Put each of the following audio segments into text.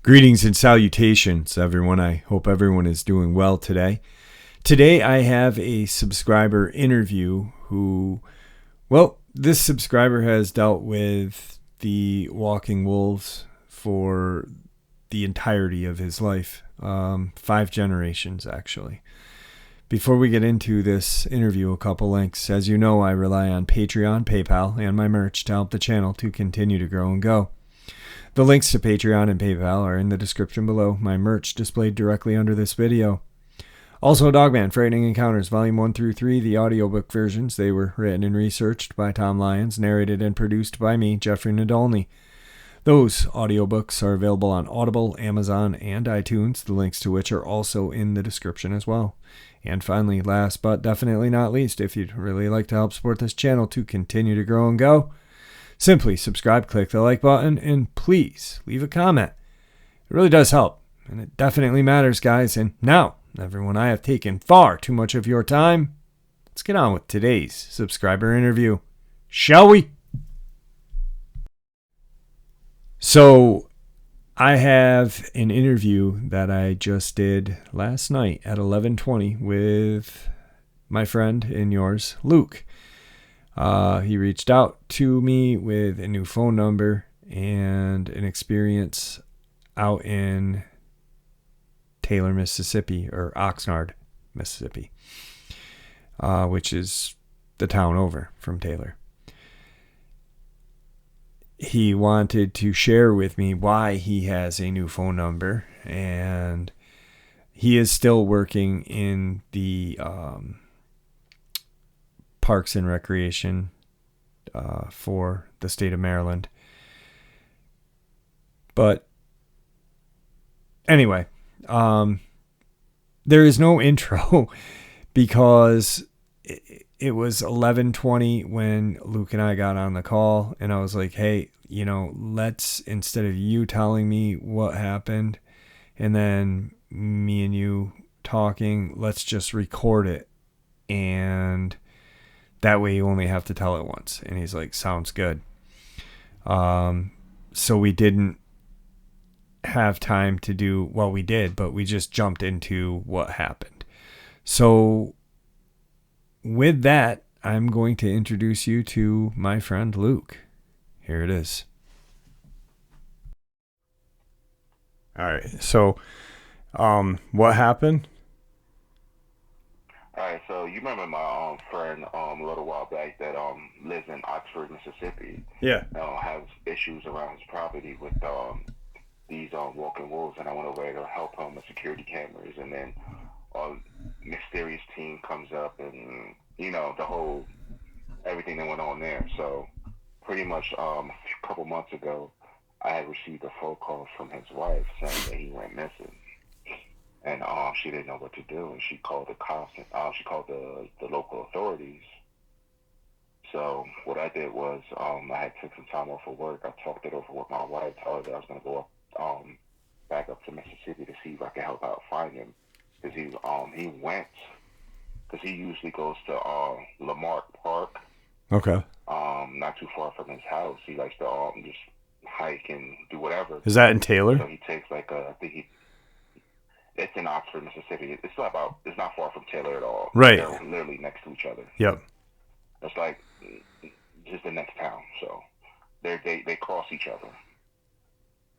Greetings and salutations, everyone. I hope everyone is doing well today. Today I have a subscriber interview this subscriber has dealt with the walking wolves for the entirety of his life, 5 generations actually. Before we get into this interview, a couple links. As you know, I rely on Patreon, PayPal, and my merch to help the channel to continue to grow and go. The links to Patreon and PayPal are in the description below, my merch displayed directly under this video. Also, Dogman, Frightening Encounters, Volume 1 through 3, the audiobook versions. They were written and researched by Tom Lyons, narrated and produced by me, Jeffrey Nadolny. Those audiobooks are available on Audible, Amazon, and iTunes, the links to which are also in the description as well. And finally, last but definitely not least, if you'd really like to help support this channel to continue to grow and go, simply subscribe, click the like button, and please leave a comment. It really does help, and it definitely matters, guys. And now, everyone, I have taken far too much of your time. Let's get on with today's subscriber interview, shall we? So, I have an interview that I just did last night at 11:20 with my friend and yours, Luke. He reached out to me with a new phone number and an experience out in Taylor, Mississippi, or Oxnard, Mississippi, which is the town over from Taylor. He wanted to share with me why he has a new phone number, and he is still working in the Parks and Recreation for the state of Maryland. But anyway, there is no intro because it was 11:20 when Luke and I got on the call, and I was like, hey, let's, instead of you telling me what happened and then me and you talking, let's just record it, and that way you only have to tell it once. And he's like, sounds good. So we didn't have time to do, well, we did, but we just jumped into what happened. So with that, I'm going to introduce you to my friend Luke. Here it is. All right. So, what happened? All right, so you remember my friend a little while back that lives in Oxford, Mississippi. Yeah. Has issues around his property with these walking wolves, and I went over there to help him with security cameras, and then mysterious team comes up, and the whole everything that went on there. So pretty much a couple months ago, I had received a phone call from his wife saying that he went missing. And she didn't know what to do, and she called the cops, and she called the local authorities. So what I did was I had took some time off of work. I talked it over with my wife, told her that I was going to go up, back up to Mississippi to see if I could help out find him. Because he went, because he usually goes to Lamarck Park. Okay. Not too far from his house. He likes to just hike and do whatever. Is that in Taylor? So he takes it's in Oxford, Mississippi. It's not far from Taylor at all. Right. They're literally next to each other. Yep. It's like just the next town. So they cross each other.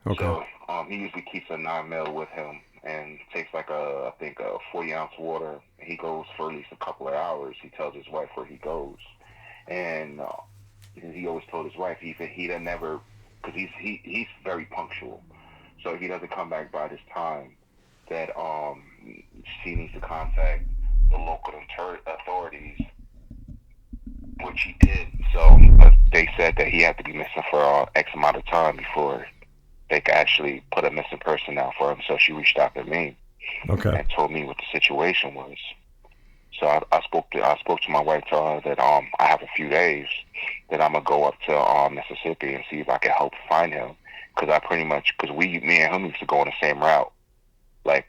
Okay. So he usually keeps a 9mm with him and takes I think a 40-ounce water. He goes for at least a couple of hours. He tells his wife where he goes, and he always told his wife he doesn't never, because he's very punctual. So if he doesn't come back by this time, that she needs to contact the local authorities, which he did. So they said that he had to be missing for X amount of time before they could actually put a missing person out for him. So she reached out to me, okay, and told me what the situation was. So I spoke to my wife, told her that I have a few days that I'm gonna go up to Mississippi and see if I can help find him, because me and him used to go on the same route. Like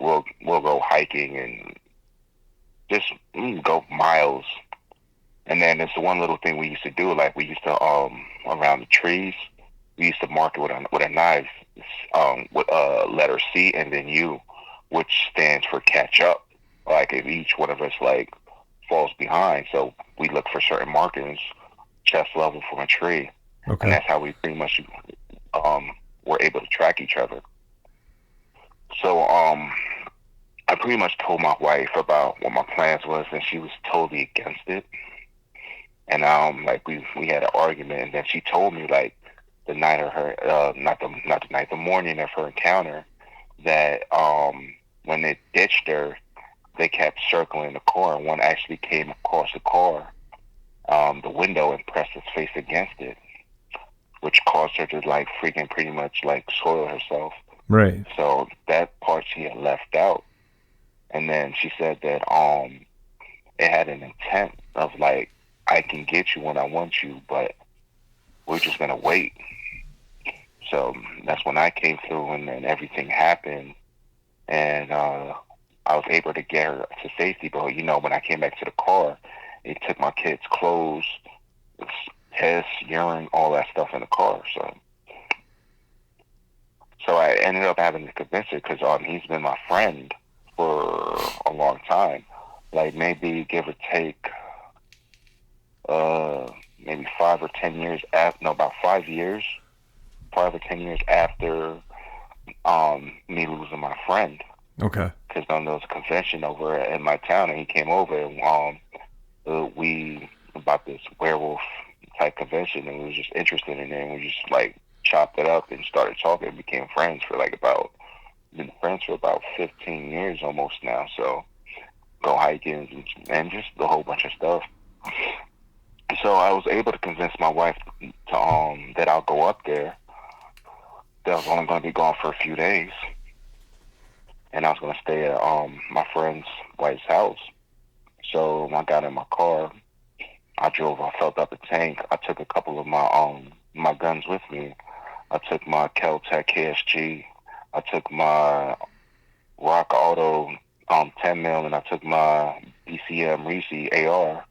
we'll go hiking and just go miles. And then there's the one little thing we used to do, like we used to around the trees, we used to mark it with a knife, with letter C and then U, which stands for catch up. Like if each one of us like falls behind, so we look for certain markings, chest level from a tree, and Okay. that's how we pretty much were able to track each other. So I pretty much told my wife about what my plans was, and she was totally against it. And like we had an argument, and then she told me like the night of her, not the night, the morning of her encounter, that when they ditched her, they kept circling the car, and one actually came across the car, the window, and pressed his face against it, which caused her to like freaking pretty much like soil herself. Right. So that part she had left out, and then she said that it had an intent of like, I can get you when I want you, but we're just gonna wait. So that's when I came through, and then everything happened, and I was able to get her to safety. But when I came back to the car, it took my kids' clothes, piss, urine, all that stuff in the car. So I ended up having to convince her because he's been my friend for a long time, like maybe give or take, maybe 5 or 10 years after, no, about 5 years, 5 or 10 years after me losing my friend. Okay. Because there was a convention over in my town, and he came over, and we about this werewolf type convention, and we was just interested in it, and we just like chopped it up and started talking and became friends for like been friends for about 15 years almost now. So go hiking and just a whole bunch of stuff. So I was able to convince my wife to that I'll go up there. That I was only going to be gone for a few days, and I was going to stay at my friend's wife's house. So when I got in my car, I drove. I filled up the tank. I took a couple of my guns with me. I took my Kel-Tec KSG. I took my Rock Auto 10 mil, and I took my BCM Reese AR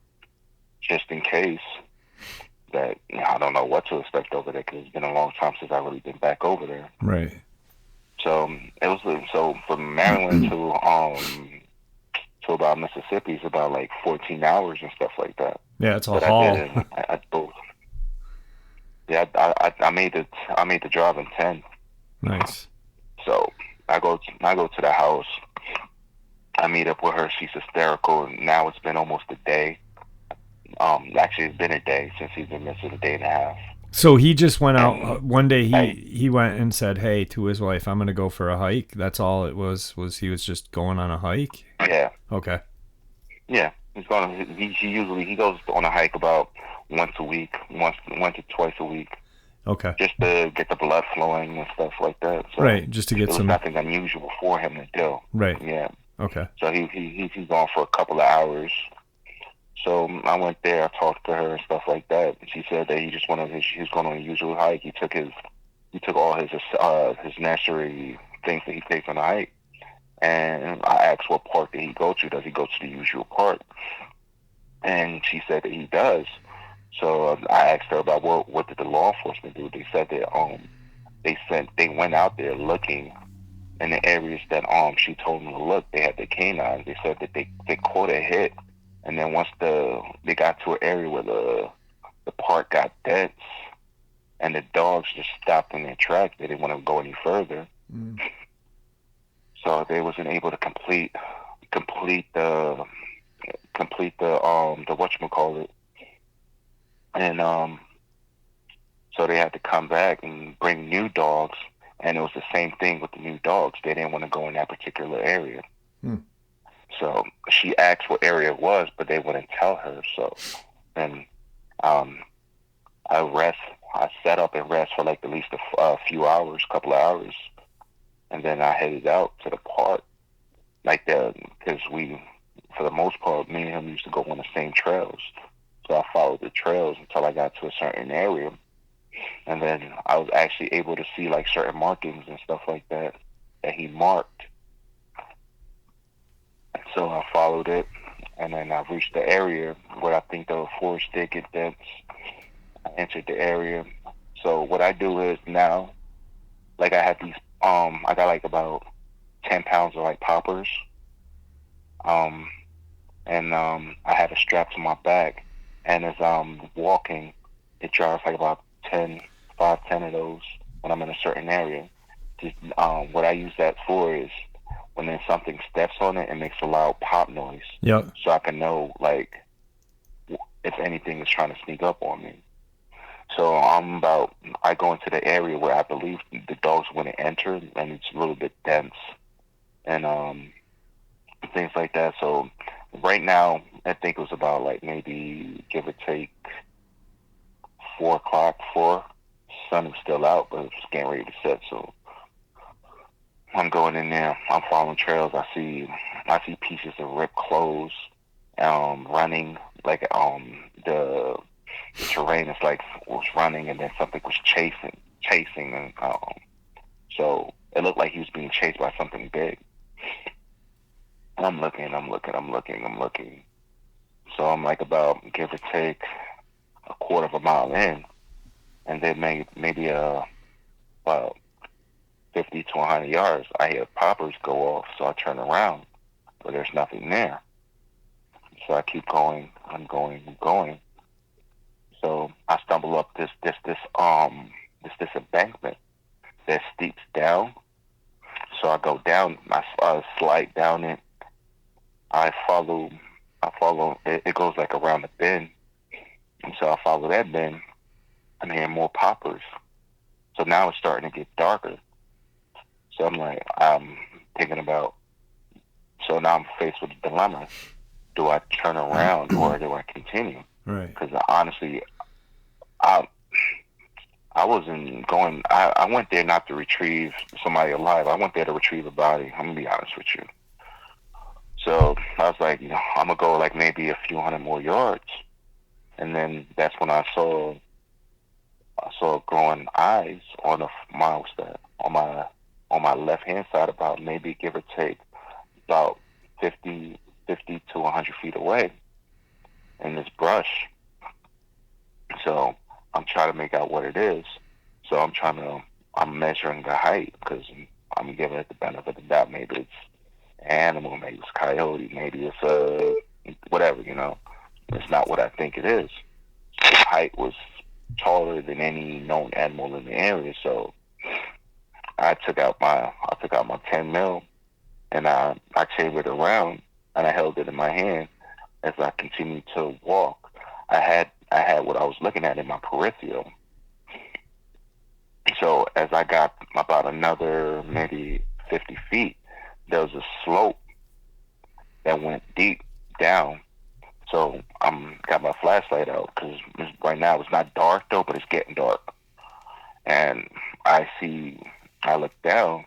just in case. That I don't know what to expect over there because it's been a long time since I've really been back over there. Right. So it was from Maryland to about Mississippi is about like 14 hours and stuff like that. Yeah, it's a But I did haul. it. I both. Yeah, I made the drive in 10. Nice. So I go to the house. I meet up with her. She's hysterical. Now it's been almost a day. Actually, it's been a day since he's been missing, a day and a half. So he just went out And one day. He went and said, "Hey," to his wife, "I'm gonna go for a hike." That's all it was. Was he was just going on a hike? yeah, Okay. yeah, he's going. He usually he goes on a hike about once a week, once to twice a week, Okay. just to get the blood flowing and stuff like that. So Right. Just to it get was some. nothing unusual for him to do. Right. Yeah. Okay. So he's gone for a couple of hours. So I went there, I talked to her and stuff like that. And she said that he was going on a usual hike. He took all his necessary things that he takes on the hike. And I asked what park did he go to? Does he go to the usual park? And she said that he does. So I asked her about what did the law enforcement do? They said that they went out there looking in the areas that she told them to look. They had the canines. They said that they caught a hit. And then once they got to an area where the park got dense, and the dogs just stopped in their tracks, they didn't want to go any further. Mm. So they wasn't able to complete the whatchamacallit. And so they had to come back and bring new dogs, and it was the same thing with the new dogs. They didn't want to go in that particular area. Mm. So she asked what area it was, but they wouldn't tell her. So then I sat up and rest for like at least a few hours, couple of hours, and then I headed out to the park. Like that, because for the most part, me and him used to go on the same trails. So I followed the trails until I got to a certain area, and then I was actually able to see like certain markings and stuff like that he marked. So I followed it, and then I reached the area where I think the forest did get dense. I entered the area. So what I do is now, like I have these, I got like about 10 pounds of like poppers, um, and I had a strap to my back, and as I'm walking, it drops like about 10, 5, 10 of those when I'm in a certain area. Just, what I use that for is when then something steps on it, it makes a loud pop noise, Yep. so I can know like if anything is trying to sneak up on me. So I go into the area where I believe the dogs want to enter, and it's a little bit dense and things like that. So right now, I think it was about like maybe give or take 4 o'clock. Sun is still out, but it's getting ready to set. So I'm going in there. I'm following trails. I see pieces of ripped clothes, running like the terrain is like was running, and then something was chasing, and so it looked like he was being chased by something big. And I'm looking. So I'm like about give or take a quarter of a mile in, and then maybe about 50 to 100 yards, I hear poppers go off. So I turn around, but there's nothing there. So I keep going. I'm going. So I stumble up this embankment that steeps down. So I go down. I slide down it. I follow. It goes like around the bend, and so I follow that bend. I'm hearing more poppers. So now it's starting to get darker. So I'm thinking about. So now I'm faced with a dilemma. Do I turn around or do I continue? Right. Because honestly, I I wasn't going. I went there not to retrieve somebody alive. I went there to retrieve a body. I'm gonna be honest with you. So I was like, I'm gonna go like maybe a few hundred more yards, and then that's when I saw growing eyes on on my left hand side, about maybe give or take about 50 to 100 feet away in this brush. So I'm trying to make out what it is. So I'm measuring the height because I'm giving it the benefit of the doubt. Maybe it's animal, maybe it's coyote, maybe it's whatever. It's not what I think it is. The height was taller than any known animal in the area, so I took out my 10 mil, and I chambered around, and I held it in my hand as I continued to walk. I had what I was looking at in my peripheral. So as I got about another maybe 50 feet, there was a slope that went deep down. So I'm got my flashlight out because right now it's not dark though, but it's getting dark. And I look down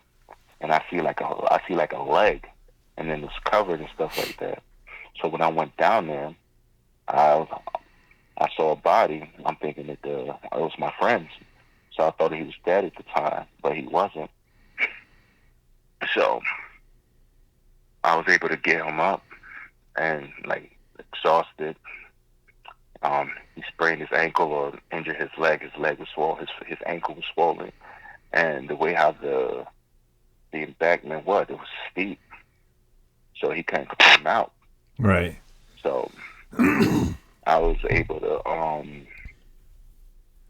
and I see like a leg, and then it's covered and stuff like that. So when I went down there, I I saw a body. I'm thinking that it was my friend's. So I thought he was dead at the time, but he wasn't. So I was able to get him up and like exhausted. He sprained his ankle or injured his leg. His leg was swollen. His ankle was swollen, and the way how the embankment was, it was steep, so he couldn't climb out. Right. So I was able to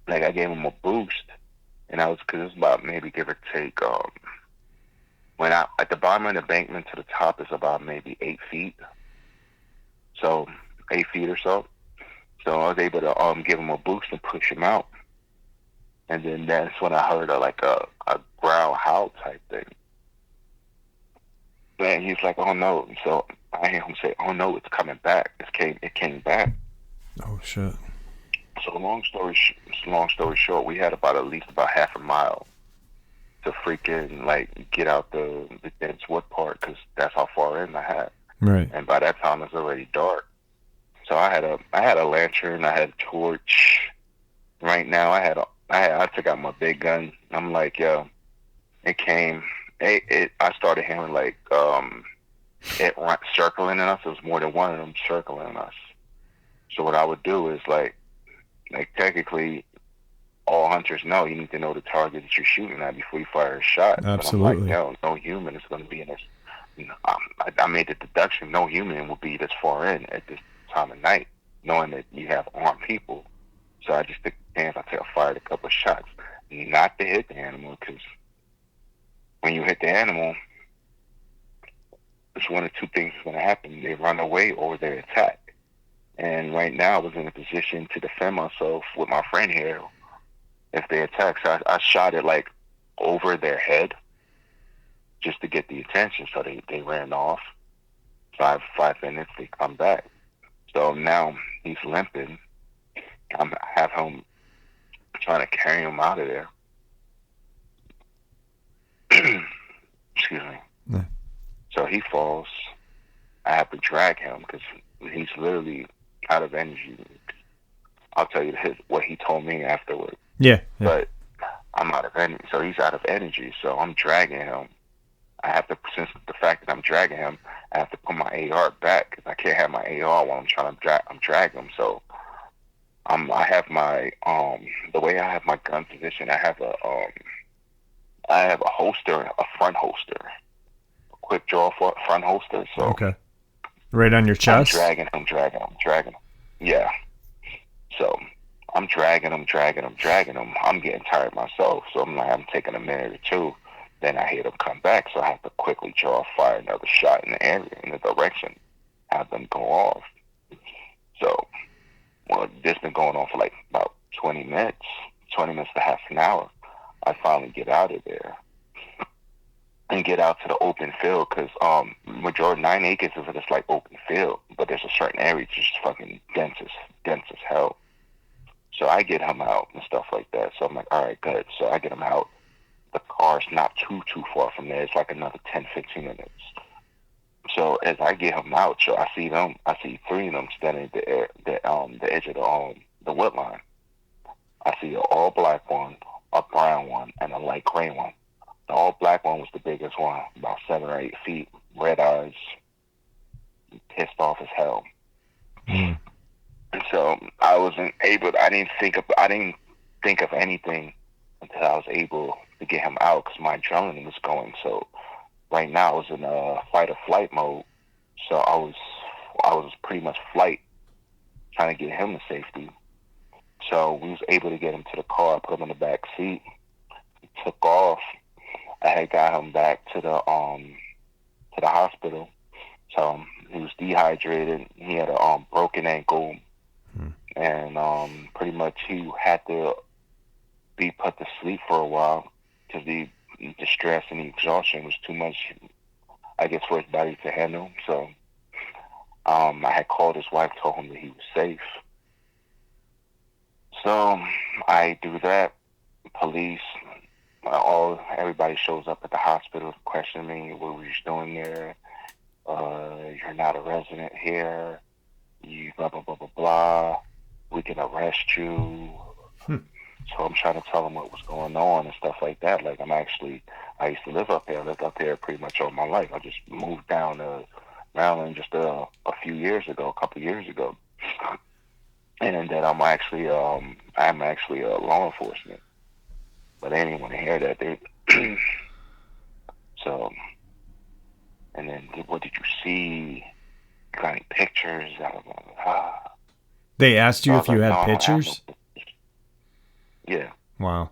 like I gave him a boost, and I was because it was about maybe give or take when I at the bottom of the embankment to the top is about maybe 8 feet, so 8 feet or so. So I was able to give him a boost and push him out, and then that's when I heard a growl howl type thing. And he's like, "Oh no!" And so I hear him say, "Oh no, it's coming back. It came back." Oh shit. So long story short, we had about at least about half a mile to freaking like get out the dense wood part because that's how far in I had. Right. And by that time it's already dark. So I had a lantern, I had a torch. Right now I took out my big gun. I'm like, yo, it came. I started hearing like it went circling us. It was more than one of them circling us. So what I would do is like technically, all hunters know you need to know the target that you're shooting at before you fire a shot. But I'm like, Absolutely. no human is going to be in this. You know, I made the deduction no human will be this far in at this time of night, knowing that you have armed people. So I just took a chance. I fired a couple of shots, not to hit the animal, because when you hit the animal, it's one of two things is going to happen: they run away or they attack. And right now, I was in a position to defend myself with my friend here if they attack. So I shot it like over their head just to get the attention. So they ran off. 5 minutes, they come back. So now he's limping. I have him trying to carry him out of there. Excuse me. Yeah. So he falls. I have to drag him because he's literally out of energy. I'll tell you what he told me afterward. Yeah. But I'm out of energy. So he's out of energy. So I'm dragging him. I have to, since the fact that I'm dragging him, I have to put my AR back because I can't have my AR while I'm trying to I'm dragging him. So I have my the way I have my gun position, I have a holster, a front holster, a quick draw front holster. So okay, right on your chest. I'm dragging him. Yeah. So I'm dragging him. I'm getting tired myself. So I'm taking a minute or two. Then I hear them come back. So I have to quickly fire another shot in the area, in the direction, have them go off. So, this been going on for like about 20 minutes to half an hour. I finally get out of there and get out to the open field because majority 9 acres of it is like open field, but there's a certain area that's just fucking dense as hell. So I get him out and stuff like that. So I'm like, all right, good. So I get him out. The car's not too far from there. It's like another 10, 15 minutes. So as I get him out, so I see 3 of them standing at the edge of the wood line. I see an all black one, a brown one, and a light gray one. The all black one was the biggest one, about 7 or 8 feet, red eyes, pissed off as hell. Mm. And so I didn't think of anything until I was able to get him out because my adrenaline was going. So right now I was in a fight or flight mode. So I was pretty much flight, trying to get him to safety. So we was able to get him to the car, put him in the back seat. He took off. I had got him back to the hospital. So he was dehydrated. He had a broken ankle, and pretty much he had to be put to sleep for a while because the stress and the exhaustion was too much, I guess, for his body to handle. So I had called his wife, told him that he was safe. So I do that. Police, everybody shows up at the hospital to question me. What were you doing there? You're not a resident here. You blah, blah, blah, blah, blah. We can arrest you. So I'm trying to tell them what was going on and stuff like that. Like I used to live up there. I lived up there pretty much all my life. I just moved down to Maryland just a couple years ago. And that I'm actually law enforcement. But they didn't want to hear that. So, and then what did you see? You got any pictures? They asked you so if you like, had pictures? Yeah. Wow.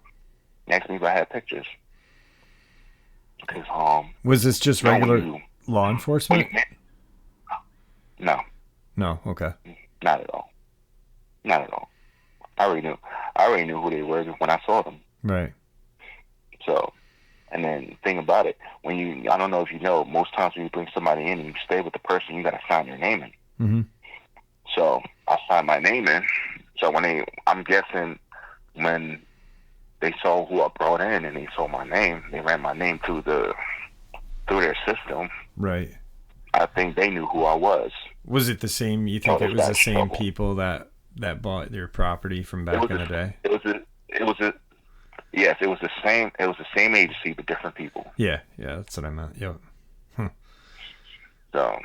They asked me if I had pictures. Because was this just regular law enforcement? No. No. Okay. Not at all. I already knew who they were when I saw them. Right. So, and then the thing about it, I don't know if you know, most times when you bring somebody in and you stay with the person, you got to sign your name in. Mm-hmm. So I signed my name in. So I'm guessing when they saw who I brought in and they saw my name, they ran my name through their system. Right. I think they knew who I was. Was it the same? You think it was the same people that bought your property from back in the day? Yes, it was the same. It was the same agency, but different people. Yeah, that's what I meant. Yep. So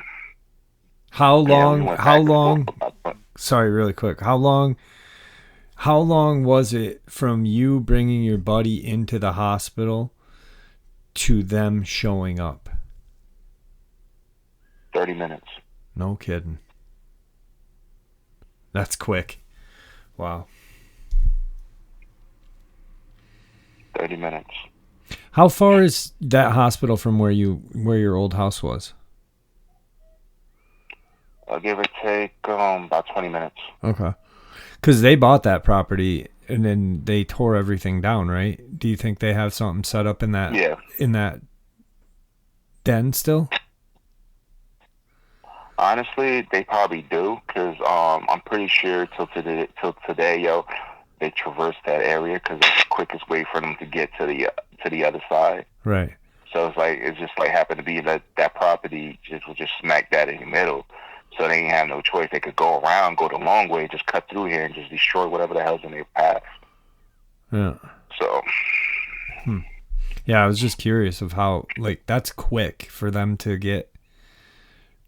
How yeah, we long? went How back and forth long? about Sorry, really quick. How long? How long was it from you bringing your buddy into the hospital to them showing up? 30 minutes. No kidding. That's quick. Wow. 30 minutes. How far is that hospital from where your old house was? Give or take about 20 minutes. Okay. Because they bought that property and then they tore everything down, right? Do you think they have something set up Yeah. in that den still? Honestly, they probably do, because I'm pretty sure till today, yo, they traverse that area because it's the quickest way for them to get to the other side. Right. So it's just like happened to be that property was just smack dab in the middle. So they didn't have no choice. They could go around, go the long way, just cut through here and just destroy whatever the hell's in their path. Yeah. So. Yeah, I was just curious of how, like, that's quick for them to get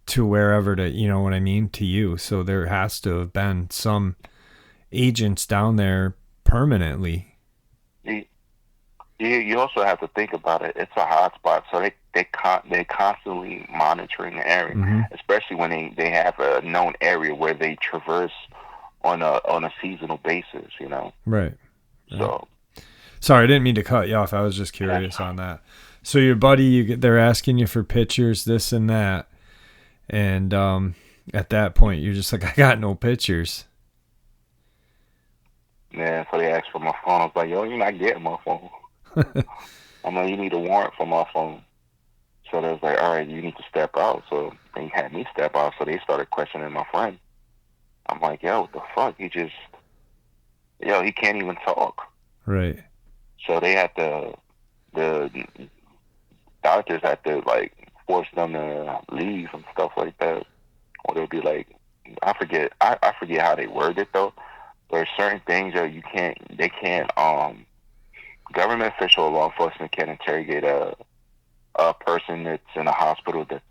to wherever to, you know what I mean, to you. So there has to have been some agents down there permanently. You also have to think about it. It's a hot spot, so they constantly monitoring the area, Mm-hmm. especially when they have a known area where they traverse on a seasonal basis. You know. Right. So. Sorry, I didn't mean to cut you off. I was just curious on that. So your buddy, they're asking you for pictures, this and that, and at that point, you're just like, I got no pictures. Yeah, so they asked for my phone. I was like, yo, you're not getting my phone. I'm like, you need a warrant for my phone. So they was like, all right, you need to step out. So they had me step out. So they started questioning my friend. I'm like, yo, what the fuck? He can't even talk. Right. So they had the doctors had to like force them to leave and stuff like that. Or they'd be like, I forget how they word it though. There's certain things that they can't, government official or law enforcement can't interrogate a person that's in a hospital that's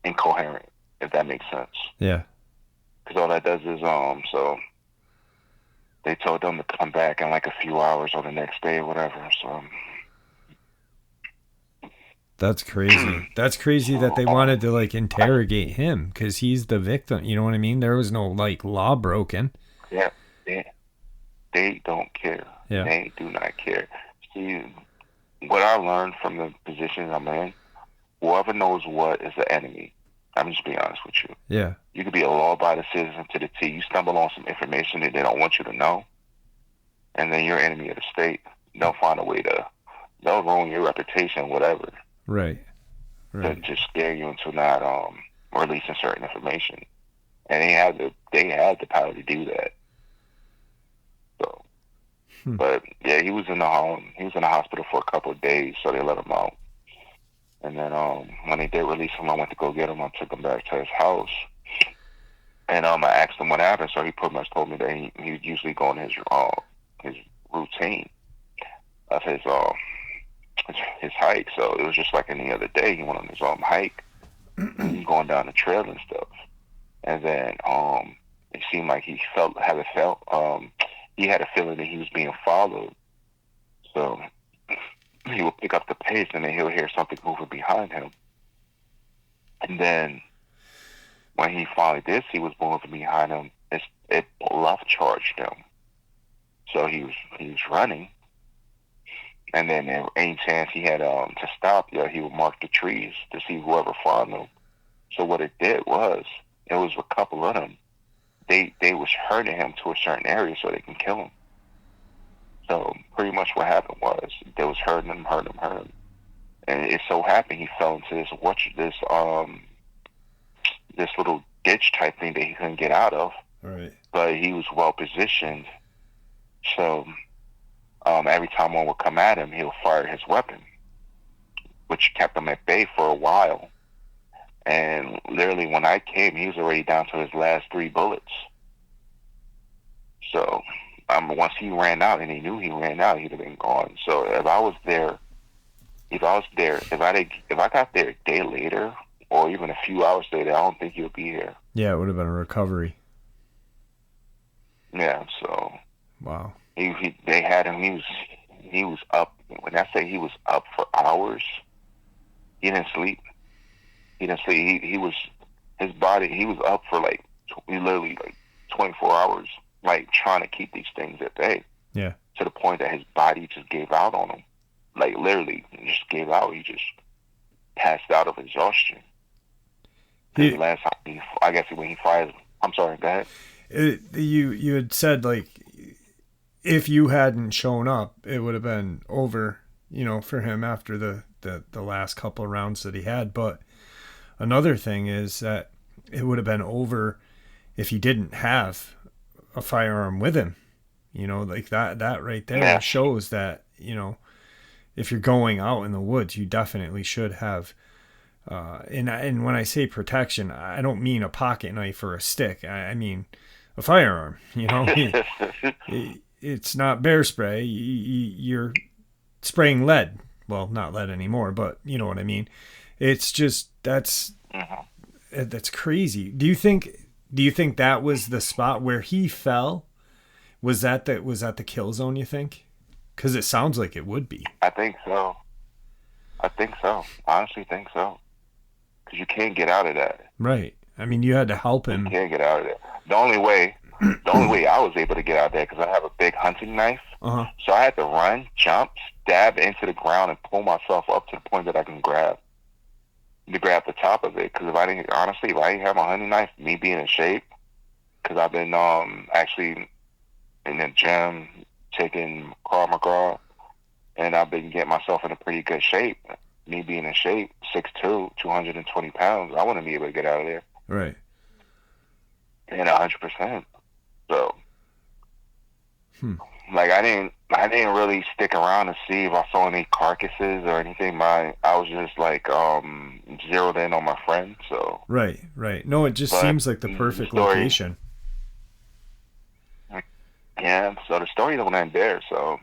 incoherent, if that makes sense. Yeah. Because all that does is so they told them to come back in like a few hours or the next day or whatever. So that's crazy. That's crazy that they wanted to like interrogate him because he's the victim. You know what I mean? There was no like law broken. Yeah, they don't care. Yeah. They do not care. See, what I learned from the positions I'm in, whoever knows what is the enemy. I'm just being honest with you. Yeah. You could be a law-abiding citizen to the T. You stumble on some information that they don't want you to know, and then you're enemy of the state. They'll find a way they'll ruin your reputation, whatever. Right. To just scare you into not releasing certain information. And they had the power to do that. So, but yeah, he was in the hospital for a couple of days, so they let him out. And then when they did release him, I went to go get him. I took him back to his house, and I asked him what happened. So he pretty much told me that he would usually go on his routine of his hike. So it was just like any other day. He went on his hike, going down the trail and stuff. And then it seemed like he had a feeling that he was being followed. So he would pick up the pace, and then he'll hear something moving behind him. And then when he finally did see what's moving behind him, it bluff charged him. So he was running, and then any chance he had to stop, he would mark the trees to see whoever followed him. So what it did was, it was a couple of them. They was herding him to a certain area so they can kill him. So pretty much what happened was they was herding him, and it so happened he fell into this little ditch type thing that he couldn't get out of. Right. But he was well positioned, so every time one would come at him, he'll fire his weapon, which kept him at bay for a while. And literally, when I came, he was already down to his last 3 bullets. So once he ran out, and he knew he ran out, he'd have been gone. So if I got there a day later, or even a few hours later, I don't think he'll be here. Yeah, it would have been a recovery. Yeah, so Wow. they had him. He was up. When I say he was up for hours, he didn't sleep. He didn't sleep. He was his body. He was up for like literally like 24 hours, like trying to keep these things at bay. Yeah. To the point that his body just gave out on him. Like literally, just gave out. He just passed out of exhaustion. Because last time, I guess when he fired, I'm sorry, go ahead. You had said like if you hadn't shown up, it would have been over, for him after the last couple of rounds that he had. But another thing is that it would have been over if he didn't have a firearm with him. Like that right there shows that, if you're going out in the woods, you definitely should have. And when I say protection, I don't mean a pocket knife or a stick. I mean a firearm. It's not bear spray. You're spraying lead. Well, not lead anymore, but you know what I mean. It's just that's crazy. Do you think that was the spot where he fell? Was that the kill zone? You think? Because it sounds like it would be. I think so. Honestly, think so. Because you can't get out of that. Right. I mean, you had to help him. You can't get out of that. The only way I was able to get out of there because I have a big hunting knife. Uh-huh. So I had to run, jump, stab into the ground, and pull myself up to the point that I can grab the top of it. Because if I didn't have my hunting knife, me being in shape, because I've been actually in the gym taking Krav Maga, and I've been getting myself in a pretty good shape. Me being in shape, 6'2", 220 pounds, I wouldn't be able to get out of there. Right. And 100%. So, like I didn't really stick around to see if I saw any carcasses or anything. I was just like zeroed in on my friend. So. Right. No, it just seems like the perfect location. Yeah. So the story don't end there. So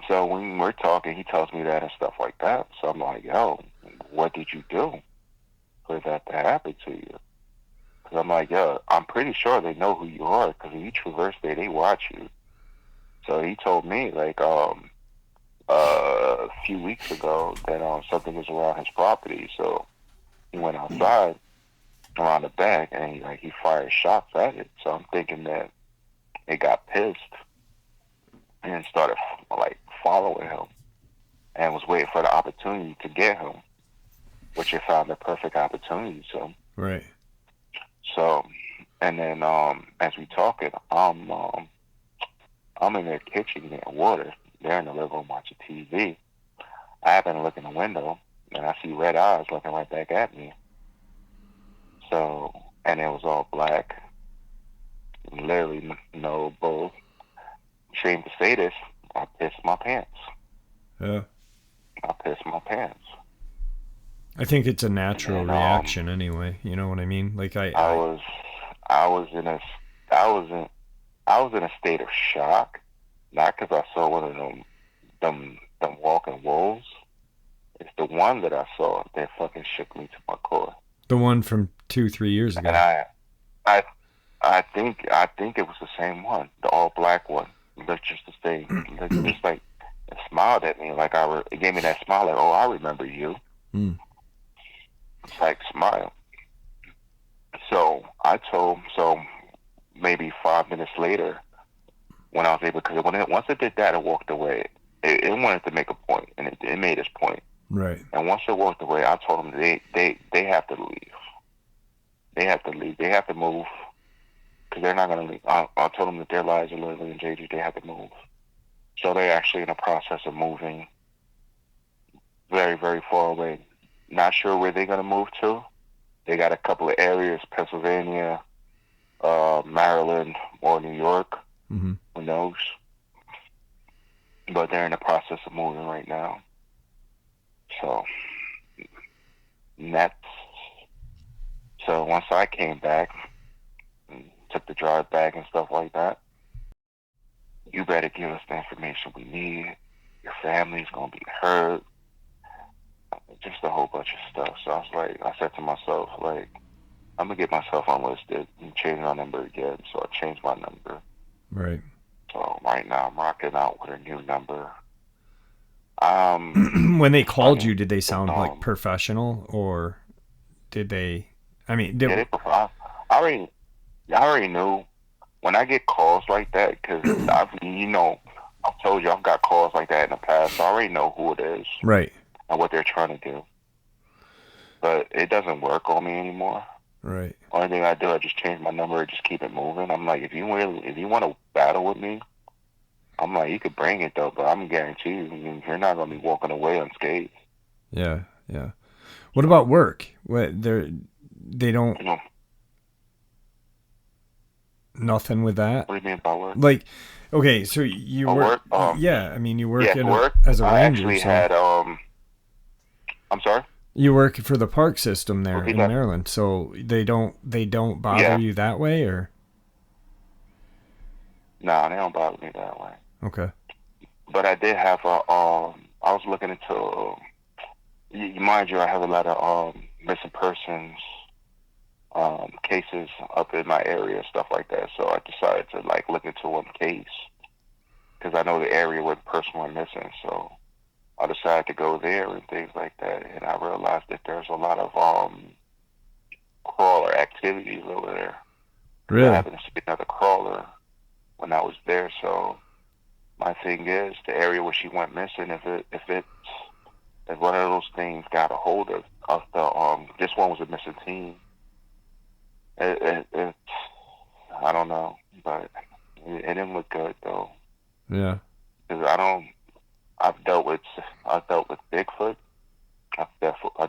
when we're talking, he tells me that and stuff like that. So I'm like, yo, what did you do for that to happen to you? Because I'm like, yo, I'm pretty sure they know who you are because you traverse there, they watch you. So he told me, like, a few weeks ago that something was around his property. So he went outside around the back and he fired shots at it. So I'm thinking that it got pissed and started like following him and was waiting for the opportunity to get him, which it found the perfect opportunity. So right. So, and then as we talking, I'm in their kitchen getting water. They're in the living room watching TV. I happen to look in the window and I see red eyes looking right back at me. So, and it was all black. Literally no bull. Shame to say this, I pissed my pants. Yeah. I pissed my pants. I think it's a natural reaction anyway. You know what I mean? Like I was in a state of shock, not because I saw one of them walking wolves. It's the one that I saw that fucking shook me to my core. The one from 2-3 years ago. And I think it was the same one, the all black one. Looked just the same. Just like it smiled at me, like it gave me that smile, like, oh, I remember you. It's like smile. So so maybe 5 minutes later, when I was able, because once it did that, it walked away. It wanted to make a point, and it made its point. Right. And once it walked away, I told them they have to leave. They have to leave. They have to move. Because they're not going to leave. I told them that their lives are literally in danger. They have to move. So they're actually in the process of moving very, very far away. Not sure where they're going to move to. They got a couple of areas, Pennsylvania, Maryland, or New York. Mm-hmm. Who knows? But they're in the process of moving right now. So once I came back, took the drive back and stuff like that, you better give us the information we need. Your family's gonna be hurt. just a whole bunch of stuff. So I was like, I said to myself, like, I'm gonna get myself unlisted and change my number again. So I changed my number. Right. So right now I'm rocking out with a new number. When they It's called you, funny. did they It's, sound like professional, or did they? I mean, did, yeah, they prefer. I already knew when I get calls like that because I've told you I've got calls like that in the past. So I already know who it is right. and what they're trying to do. But it doesn't work on me anymore. Right. Only thing I do, I just change my number and just keep it moving. I'm like, if you want to battle with me, I'm like, you could bring it though, but I'm guarantee you're not gonna be walking away unscathed. Yeah. Yeah. What So, about work? What they don't you know, nothing with that. what do you mean by work? Like, okay, so you Oh, work. work. Yeah, I mean, you work Yeah, in for a work. as a I ranger, actually so had. I'm sorry. you work for the park system there Repeat in that. Maryland. So they don't bother Yeah. you that way, or No, they don't bother me that way. okay. But I did have a. I was looking into. Mind you, I have a lot of missing persons cases up in my area, stuff like that. So I decided to like look into one case because I know the area where the person went missing. So I decided to go there and things like that, and I realized that there's a lot of crawler activities over there because I Really? happened to see another crawler when I was there. So my thing is the area where she went missing. If one of those things got a hold of the this one was a missing teen. It I don't know, but it didn't look good though. Yeah. Cause I've dealt with Bigfoot. I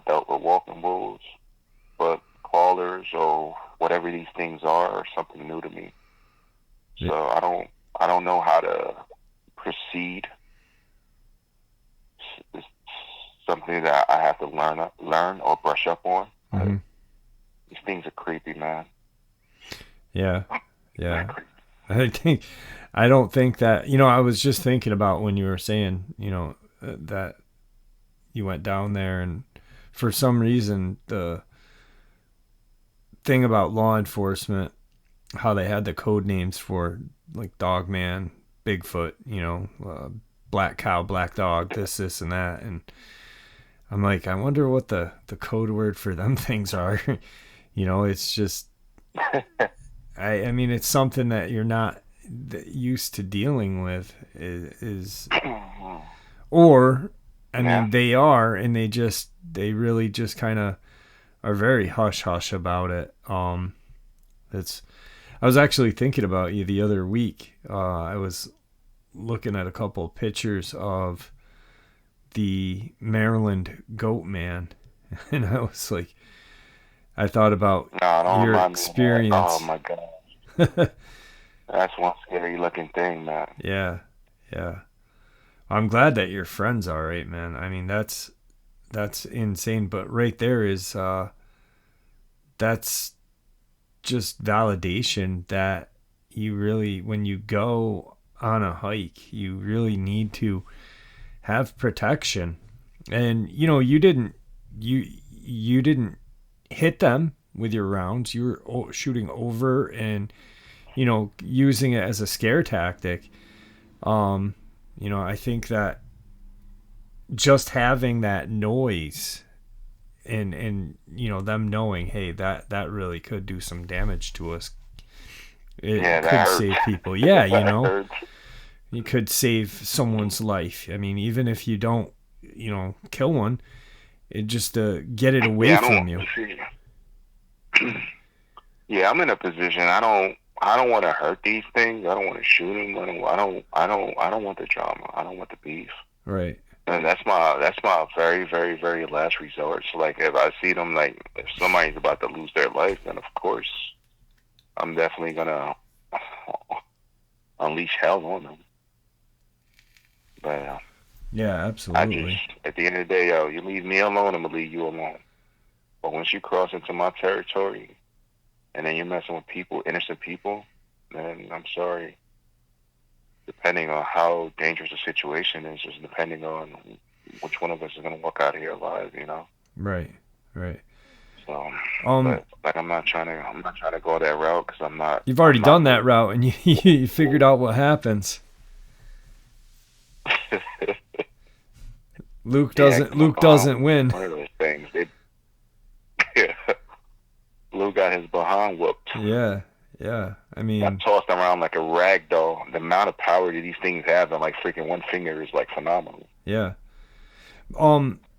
dealt with walking wolves, but crawlers or whatever these things are something new to me. Yeah. So I don't know how to proceed. It's something that I have to learn or brush up on. But Mm-hmm. these things are creepy, man. Yeah. They're Yeah. creepy. I don't think that, I was just thinking about when you were saying, that you went down there, and for some reason the thing about law enforcement, how they had the code names for like Dogman, Bigfoot, black cow, black dog, this and that, and I'm like, I wonder what the code word for them things are. It's just, I mean, it's something that you're not used to dealing with, is or I Yeah. mean, they are, and they really just kind of are very hush hush about it. It's I was actually thinking about you the other week. I was looking at a couple of pictures of the Maryland goat man, and I was like, I thought about No, don't your remind me of that. Oh experience. my god, that's one scary looking thing, man. Yeah, yeah. I'm glad that your friend's all right, man. I mean, that's insane. But right there is that's just validation that you really, when you go on a hike, you really need to have protection. And you didn't hit them with your rounds. You were shooting over and using it as a scare tactic. I think that just having that noise, and them knowing, hey, that really could do some damage to us. It Yeah, could that hurts. save people. Yeah, That hurts. you could save someone's life. I mean, even if you don't, kill one, it just get it away Yeah, I from you. don't. Yeah, I'm in a position. I don't want to hurt these things. I don't want to shoot them. I don't want the drama. I don't want the beef. Right. And that's my very, very, very last resort. So like, if I see them, like, if somebody's about to lose their life, then of course I'm definitely gonna unleash hell on them. But Yeah, I just, absolutely. at the end of the day, yo, you leave me alone, I'm gonna leave you alone. But once you cross into my territory, and then you're messing with people, innocent people, then I'm sorry. Depending on how dangerous the situation is depending on which one of us is gonna walk out of here alive, Right. Right. So, Um, but like I'm not trying to go that route because you've already I'm done not that really. route, and you figured out what happens. Luke Yeah, doesn't. Luke doesn't win. one of those things. Lou got his behind whooped. Yeah. Yeah. I Got mean, tossed around like a rag doll. The amount of power that these things have on like freaking one finger is like phenomenal. yeah.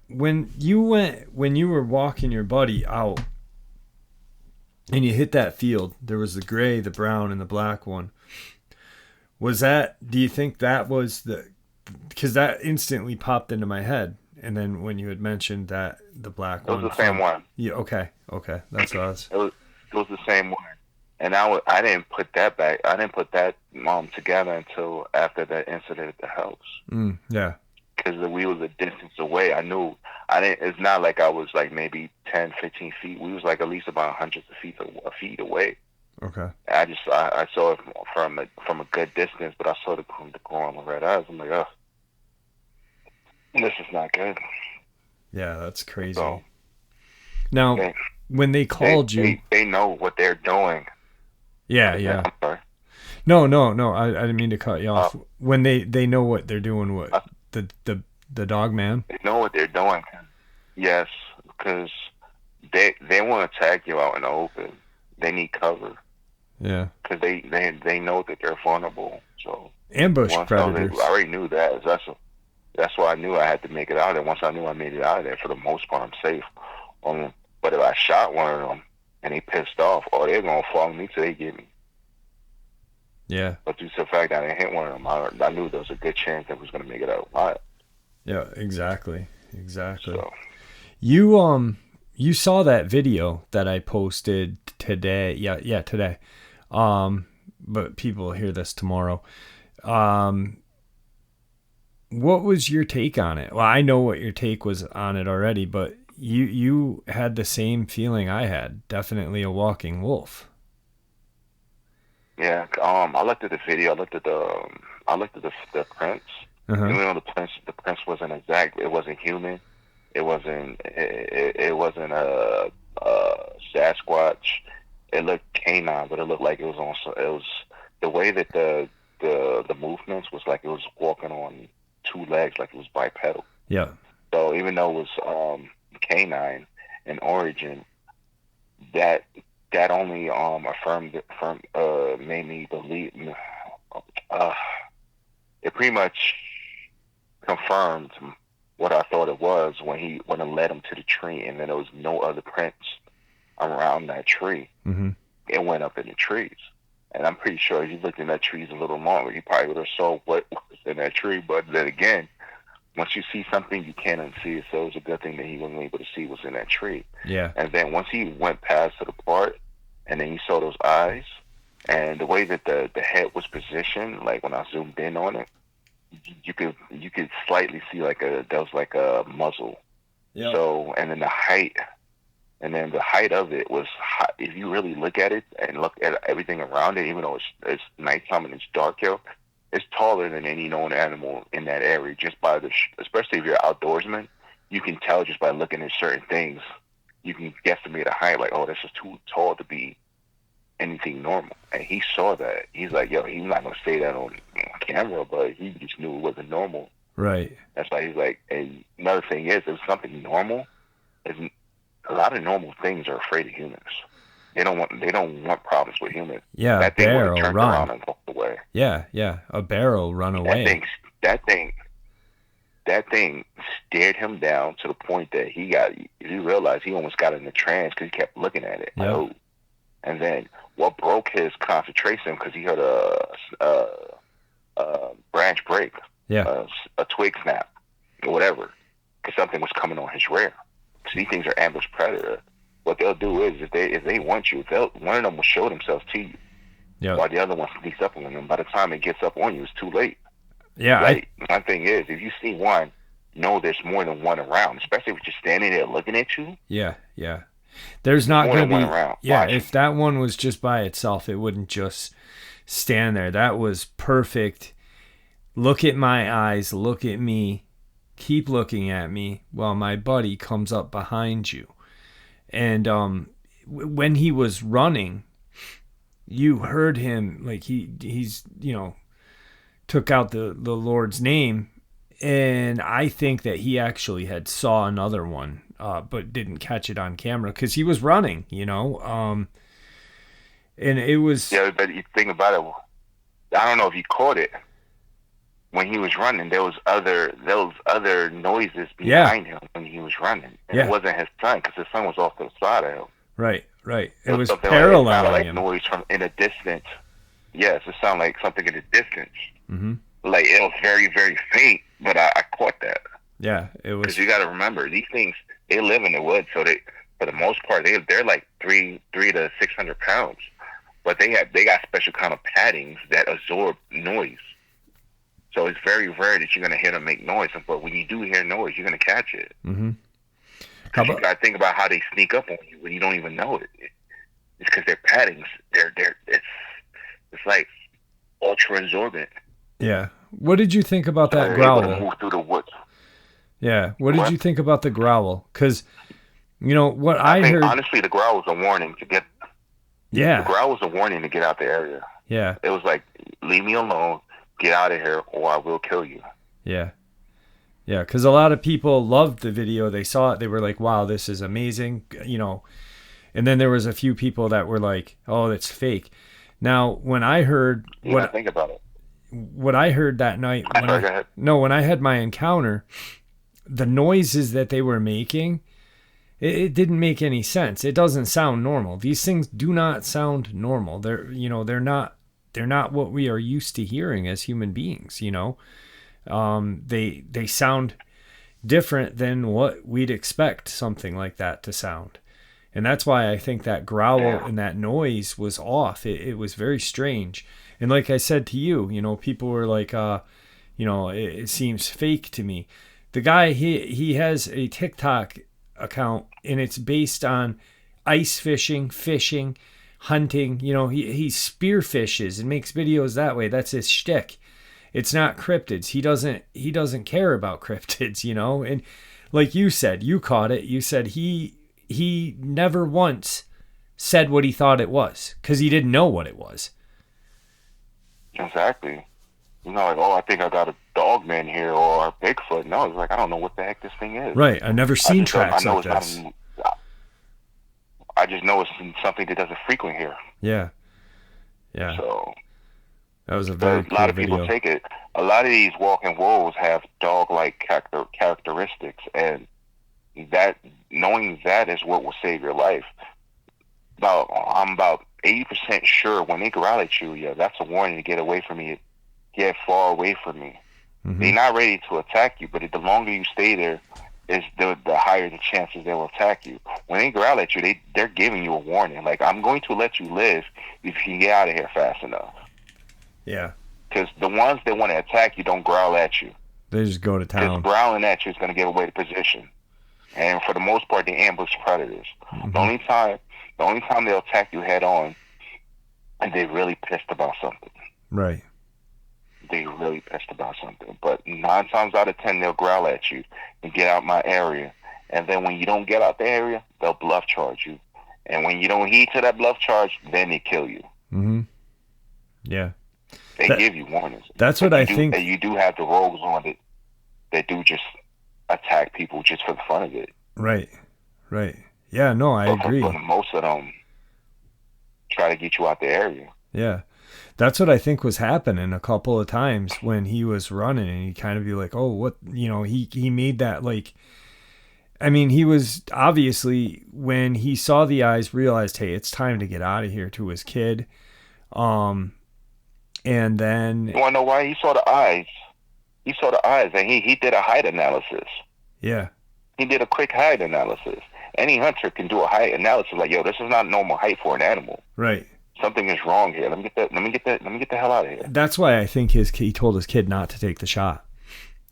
When you were walking your buddy out and you hit that field, there was the gray, the brown, and the black one. Was that? Do you think that was the? Because that instantly popped into my head, and then when you had mentioned that the black It was one the same from, one. yeah, okay, that's what I was. It was the same one. And I didn't put that back. I didn't put that together until after that incident at the house. Yeah. Because we was a distance away. I knew I didn't. It's not like I was like maybe 10, 15 feet. We was like at least about hundreds of feet away. Okay. I saw it from a good distance, but I saw the girl on the red eyes. I'm like, oh, this is not good. Yeah, that's crazy. So now, they, when they called you, they know what they're doing. yeah. I'm sorry. No. I didn't mean to cut you off. When they know what they're doing, what the dog man? They know what they're doing. Yes, because they want to tag you out in the open. They need cover. Yeah. Because they know that they're vulnerable. So Ambush predators. I already knew that. That's why I knew I had to make it out of there. Once I knew I made it out of there, for the most part, I'm safe. But if I shot one of them and they pissed off, they're gonna follow me till they get me. Yeah. But due to the fact that I hit one of them, I knew there was a good chance that I was gonna make it out alive. Yeah. Exactly. So, You saw that video that I posted today. Yeah, today. But people will hear this tomorrow. What was your take on it? Well, I know what your take was on it already, but you had the same feeling I had. Definitely a walking wolf. yeah. I looked at the video. I looked at the prints. Uh-huh. Even though the prints wasn't exact. It wasn't human. It wasn't. It wasn't a Sasquatch. It looked canine, but it looked like it was on. It was the way that the movements was like it was walking on two legs, like it was bipedal. Yeah. So even though it was canine in origin, that only made me believe. It pretty much confirmed what I thought it was when it led him to the tree, and then there was no other prints around that tree. Mm-hmm. It went up in the trees, and I'm pretty sure if you looked in that trees a little longer, you probably would have saw what was in that tree. But then again, once you see something, you can't unsee it. So it was a good thing that he wasn't able to see what's in that tree. Yeah. And then once he went past to the part, and then you saw those eyes, and the way that the head was positioned, like when I zoomed in on it, you could slightly see there was like a muzzle. Yeah. So and then the height of it was high. If you really look at it and look at everything around it, even though it's nighttime and it's dark here, it's taller than any known animal in that area. Just by especially if you're an outdoorsman, you can tell just by looking at certain things. You can guesstimate a height like, oh, this is too tall to be anything normal. And he saw that. He's like, yo, he's not gonna say that on camera, but he just knew it wasn't normal. Right. That's why he's like. And another thing is, if something normal, a lot of normal things are afraid of humans. They don't want problems with humans. Yeah. That thing would have turned run. around and walked away. Yeah. A bear will run away. That thing stared him down to the point that he realized he almost got in the trance because he kept looking at it. Yeah. Oh. And then what broke his concentration, because he heard a branch break, Yeah. a twig snap, or whatever, because something was coming on his rear. So these things are ambush predator. What they'll do is, if they want you, one of them will show themselves to you, Yeah. while the other one sneaks up on them. By the time it gets up on you, it's too late. Yeah. Like, my thing is, if you see one, know there's more than one around, especially if you're standing there looking at you. Yeah. There's not going to be. Around. Yeah. Watch. If that one was just by itself, it wouldn't just stand there. That was perfect. Look at my eyes. Look at me. keep looking at me while my buddy comes up behind you. And when he was running, you heard him, like he's took out the Lord's name, and I think that he actually had saw another one, but didn't catch it on camera because he was running, and it was But you think about it, I don't know if you caught it. When he was running, there was other noises behind him when he was running, and it wasn't his son because his son was off to the side of him. Right. It was paralleling like him. Noise from in a distance. Yes, it sounded like something in the distance. Mm-hmm. Like it was very, very faint, but I caught that. Yeah, it was. Because you got to remember, these things, they live in the woods, so they, for the most part, they're like 300 to 600 pounds, but they got special kind of paddings that absorb noise. So it's very rare that you're gonna hear them make noise, but when you do hear noise, you're gonna catch it. Mm-hmm. You gotta think about how they sneak up on you when you don't even know it. It's because their paddings, it's like ultra absorbent. Yeah. What did you think about that growl? Move through the woods. Yeah. What did you think about the growl? Because what I think, heard. Honestly, the growl was a warning to get. Yeah. The growl was a warning to get out the area. Yeah. It was like, leave me alone, get out of here, or I will kill you. Yeah. Yeah, because a lot of people loved the video. They saw it. They were like, wow, this is amazing. And then there was a few people that were like, oh, it's fake. Now, when I heard think about it. What I heard that night, when I had my encounter, the noises that they were making, it didn't make any sense. It doesn't sound normal. These things do not sound normal. They're not what we are used to hearing as human beings. They sound different than what we'd expect something like that to sound. And that's why I think that growl and that noise was off. It was very strange. And like I said to you, people were like, it seems fake to me. The guy, he has a TikTok account, and it's based on ice fishing, hunting. He spear fishes and makes videos that way. That's his shtick. It's not cryptids. He doesn't care about cryptids, And like you said, you caught it. You said he never once said what he thought it was because he didn't know what it was. Exactly. Like, I think I got a Dogman here or a Bigfoot. No, it's like, I don't know what the heck this thing is. Right. I've never seen tracks like this. I just know it's something that doesn't frequent here. Yeah. So that was a very cool video. A lot of people take it. A lot of these walking wolves have dog-like characteristics, and that knowing that is what will save your life. I'm about 80% sure when they growl at you, that's a warning to get away from me, get far away from me. Mm-hmm. They're not ready to attack you, but the longer you stay there, is the higher the chances they will attack you. When they growl at you, they're giving you a warning. Like, I'm going to let you live if you can get out of here fast enough. Yeah. Because the ones that want to attack you don't growl at you. They just go to town. Because growling at you is going to give away the position. And for the most part, they ambush predators. Mm-hmm. The only time they'll attack you head on, and they're really pissed about something. Right. They're really pissed about something. But 9 times out of 10, they'll growl at you and get out my area. And then when you don't get out the area, they'll bluff charge you. And when you don't heed to that bluff charge, then they kill you. Mm-hmm. Yeah. They give you warnings. That's what I think. And you do have the rogues on it that do just attack people just for the fun of it. Right. Yeah, no, I agree. But most of them try to get you out the area. Yeah. That's what I think was happening a couple of times when he was running, and he'd kind of be like, oh, what, he made that, like, I mean, he was obviously, when he saw the eyes, realized, hey, it's time to get out of here, to his kid. And then... You want to know why? He saw the eyes. And he did a height analysis. Yeah. He did a quick height analysis. Any hunter can do a height analysis, like, this is not normal height for an animal. Right. Something is wrong here. Let me get the hell out of here. That's why I think he told his kid not to take the shot.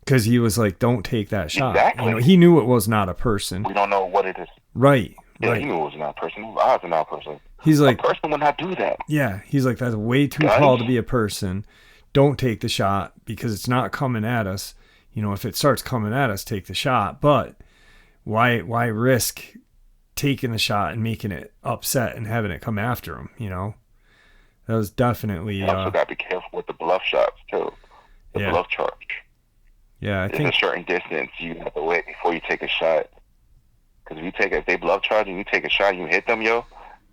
Because he was like, don't take that shot. Exactly. He knew it was not a person. We don't know what it is. Right. Yeah, right. He knew it was not a person. The odds are not a person. He's like, a person would not do that. Yeah. He's like, that's way too tall to be a person. Don't take the shot because it's not coming at us. You know, if it starts coming at us, take the shot. But why risk taking the shot and making it upset and having it come after him? You know, that was definitely. You also got to be careful with the bluff shots too. The bluff charge. Yeah, I There's think a certain distance you have to wait before you take a shot. Because if they bluff charge and you take a shot and you hit them, yo,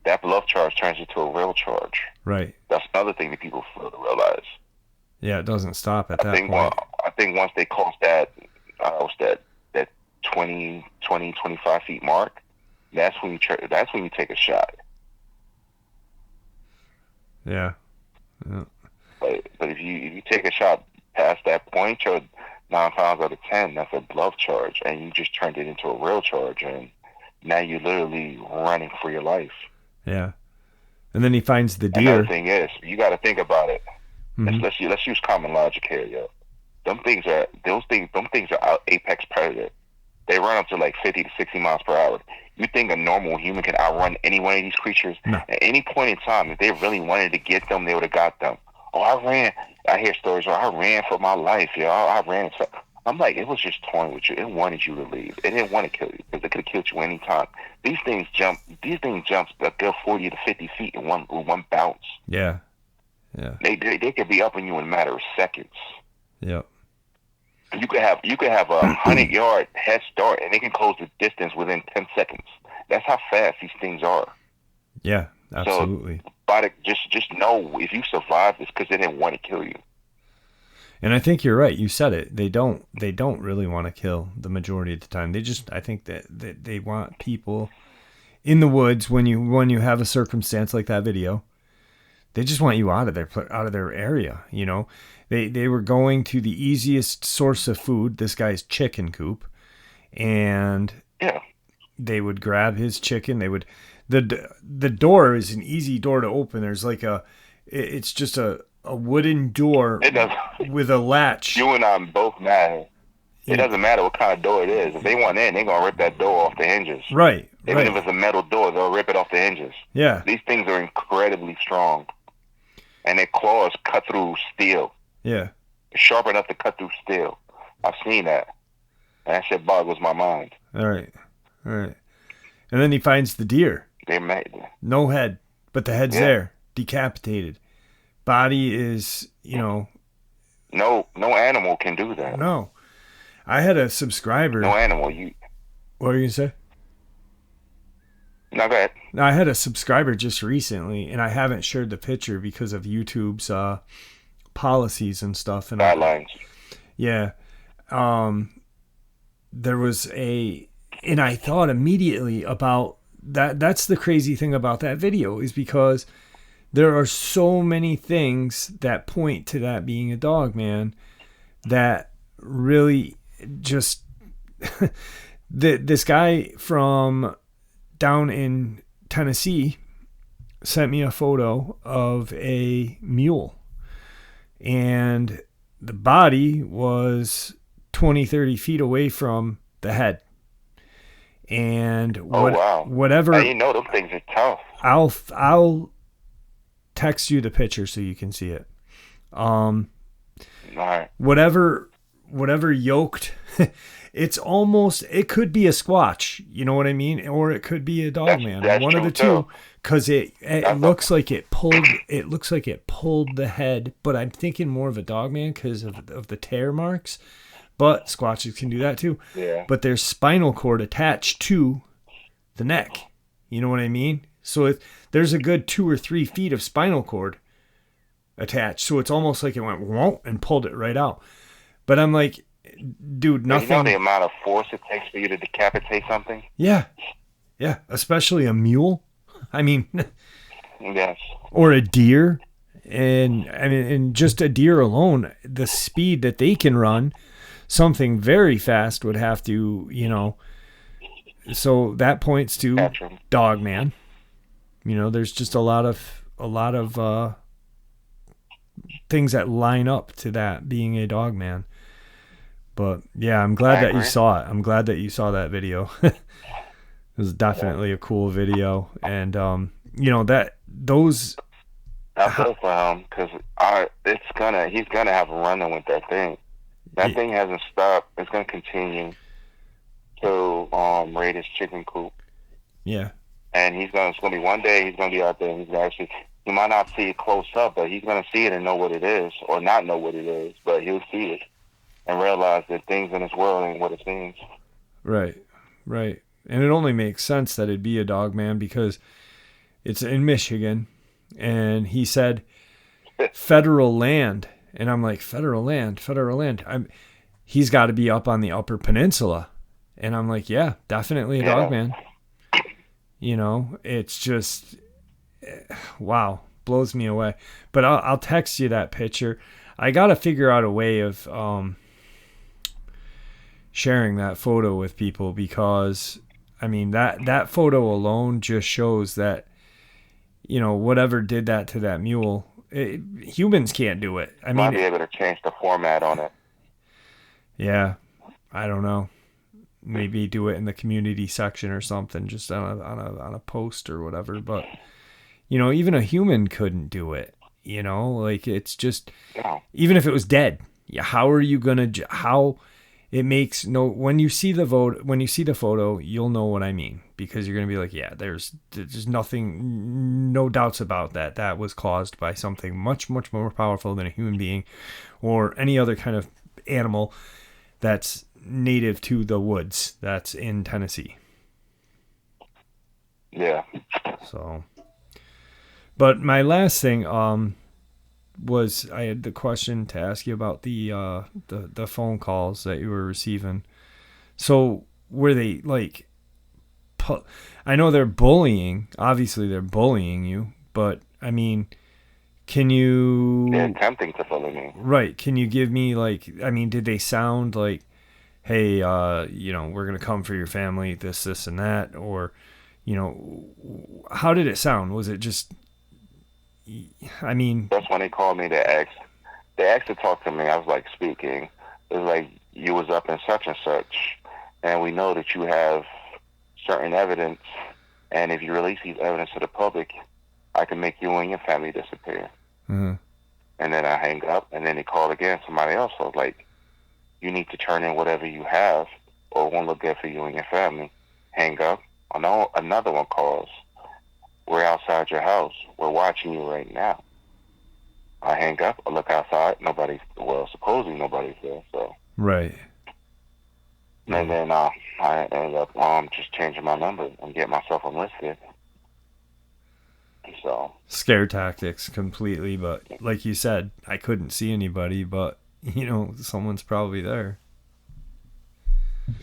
that bluff charge turns into a real charge. Right. That's another thing that people fail to realize. Yeah, it doesn't stop at that point. I think once they cross that 20, 25 feet mark, that's when you take a shot. Yeah. But if you take a shot past that point, you're 9 pounds out of 10. That's a bluff charge, and you just turned it into a real charge, and now you're literally running for your life. Yeah. And then he finds the deer. Another thing is, you got to think about it. Mm-hmm. Let's use common logic here, yo. Them things are apex predator. They run up to like 50 to 60 miles per hour. You think a normal human can outrun any one of these creatures? No. At any point in time, if they really wanted to get them, they would have got them. Oh, I ran. I hear stories where I ran for my life, yo. I ran. I'm like, it was just toying with you. It wanted you to leave. It didn't want to kill you because it could have killed you any time. These things jump a good 40 to 50 feet in one bounce. Yeah. Yeah. They could be up on you in a matter of seconds. Yep. You could have a 100-yard head start, and they can close the distance within 10 seconds. That's how fast these things are. Yeah, absolutely. So, just know if you survive, it's because they didn't want to kill you. And I think you're right. You said it. They don't really want to kill the majority of the time. I think that they want people in the woods when you have a circumstance like that video. They just want you out of their area, you know. They were going to the easiest source of food, this guy's chicken coop, and they would grab his chicken. They would the door is an easy door to open. There's like it's just a wooden door with a latch. You and I are both mad. It doesn't matter what kind of door it is. If they want in, they're gonna rip that door off the hinges. Right. Even if it's a metal door, they'll rip it off the hinges. Yeah. These things are incredibly strong. And their claws cut through steel. Yeah. Sharp enough to cut through steel. I've seen that. And that shit boggles my mind. All right. And then he finds the deer. They're mad. No head, but the head's there. Decapitated. Body is, you know. No animal can do that. No. I had a subscriber. No animal. What were you going to say? No, go ahead. I had a subscriber just recently, and I haven't shared the picture because of YouTube's policies and stuff. And guidelines. Yeah. There was and I thought immediately about that. That's the crazy thing about that video, is because there are so many things that point to that being a dog man that really just this guy from down in Tennessee sent me a photo of a mule, and the body was 20, 30 feet away from the head. And whatever. You know, those things are tough. I'll text you the picture so you can see it. All right. Whatever yoked, it could be a Squatch, you know what I mean? Or it could be a Dogman. One of the two. Because it looks like it pulled the head, but I'm thinking more of a Dogman because of the tear marks. But Squatches can do that too. Yeah. But there's spinal cord attached to the neck. You know what I mean? So there's a good 2 or 3 feet of spinal cord attached. So it's almost like it went whoa and pulled it right out. But I'm like, dude, nothing. You know the amount of force it takes for you to decapitate something? Yeah. Yeah. Especially a mule. I mean, yes. Or a deer. And just a deer alone, the speed that they can run, something very fast would have to, you know. So that points to Dogman. You know, there's just a lot of things that line up to that being a Dogman. But yeah, I'm glad that you saw it. I'm glad that you saw that video. It was definitely a cool video, and you know that those. I feel for him because he's gonna have a run-in with that thing. That thing hasn't stopped. It's gonna continue to raid his chicken coop. Yeah. And it's gonna be one day he's gonna be out there and he's gonna actually, he might not see it close up, but he's gonna see it and know what it is, or not know what it is, but he'll see it and realize that things in this world ain't what it seems. Right. Right. And it only makes sense that it'd be a Dogman because it's in Michigan, and he said federal land, and I'm like, federal land. He's got to be up on the Upper Peninsula, and I'm like, yeah, definitely a Dogman. You know, it's just, wow, blows me away. But I'll text you that picture. I got to figure out a way of sharing that photo with people, because I mean that photo alone just shows that, you know, whatever did that to that mule, humans can't do it. I mean, might be able to change the format on it. Yeah, I don't know. Maybe do it in the community section or something, just on a post or whatever. But you know, even a human couldn't do it. You know, like, it's just, even if it was dead, how are you gonna? How it makes no. When you see the photo, you'll know what I mean, because you're gonna be like, yeah, there's nothing, no doubts about that. That was caused by something much more powerful than a human being or any other kind of animal that's native to the woods that's in Tennessee. Yeah. So, but my last thing was, I had the question to ask you about the phone calls that you were receiving. So were they like, I know they're bullying, obviously they're bullying you, but I mean, can you, they're attempting to bully me. Right. Can you give me, like, I mean, did they sound like, hey, you know, we're going to come for your family, this, and that? Or, you know, how did it sound? Was it just, I mean... That's when they called me to ask. They asked to talk to me. I was like, speaking. It was like, you was up in such and such, and we know that you have certain evidence, and if you release these evidence to the public, I can make you and your family disappear. Mm-hmm. And then I hang up, and then they call again, somebody else. I was like, you need to turn in whatever you have, or it won't look good for you and your family. Hang up. Another one calls. We're outside your house. We're watching you right now. I hang up. I look outside. Supposedly nobody's there. So. Right. And then I ended up just changing my number and getting myself enlisted. So. Scare tactics completely, but like you said, I couldn't see anybody, but you know, someone's probably there.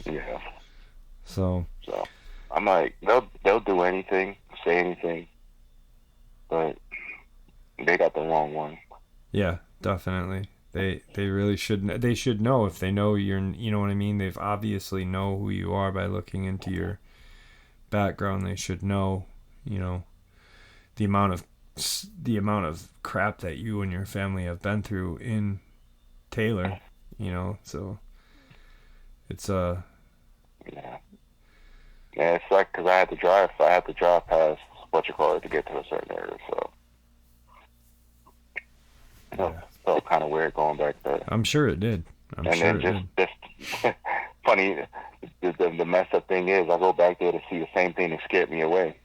Yeah. So I'm like, they'll do anything, say anything, but they got the wrong one. Yeah, definitely. They really should. They should know, if they know you're, you know what I mean. They've obviously know who you are by looking into your background. They should know, you know, the amount of crap that you and your family have been through in Taylor, you know. So it's yeah, it's like, because I had to drive past to get to a certain area, so yeah. Felt kind of weird going back there. I'm sure it did. Just funny, the messed up thing is, I go back there to see the same thing that scared me away.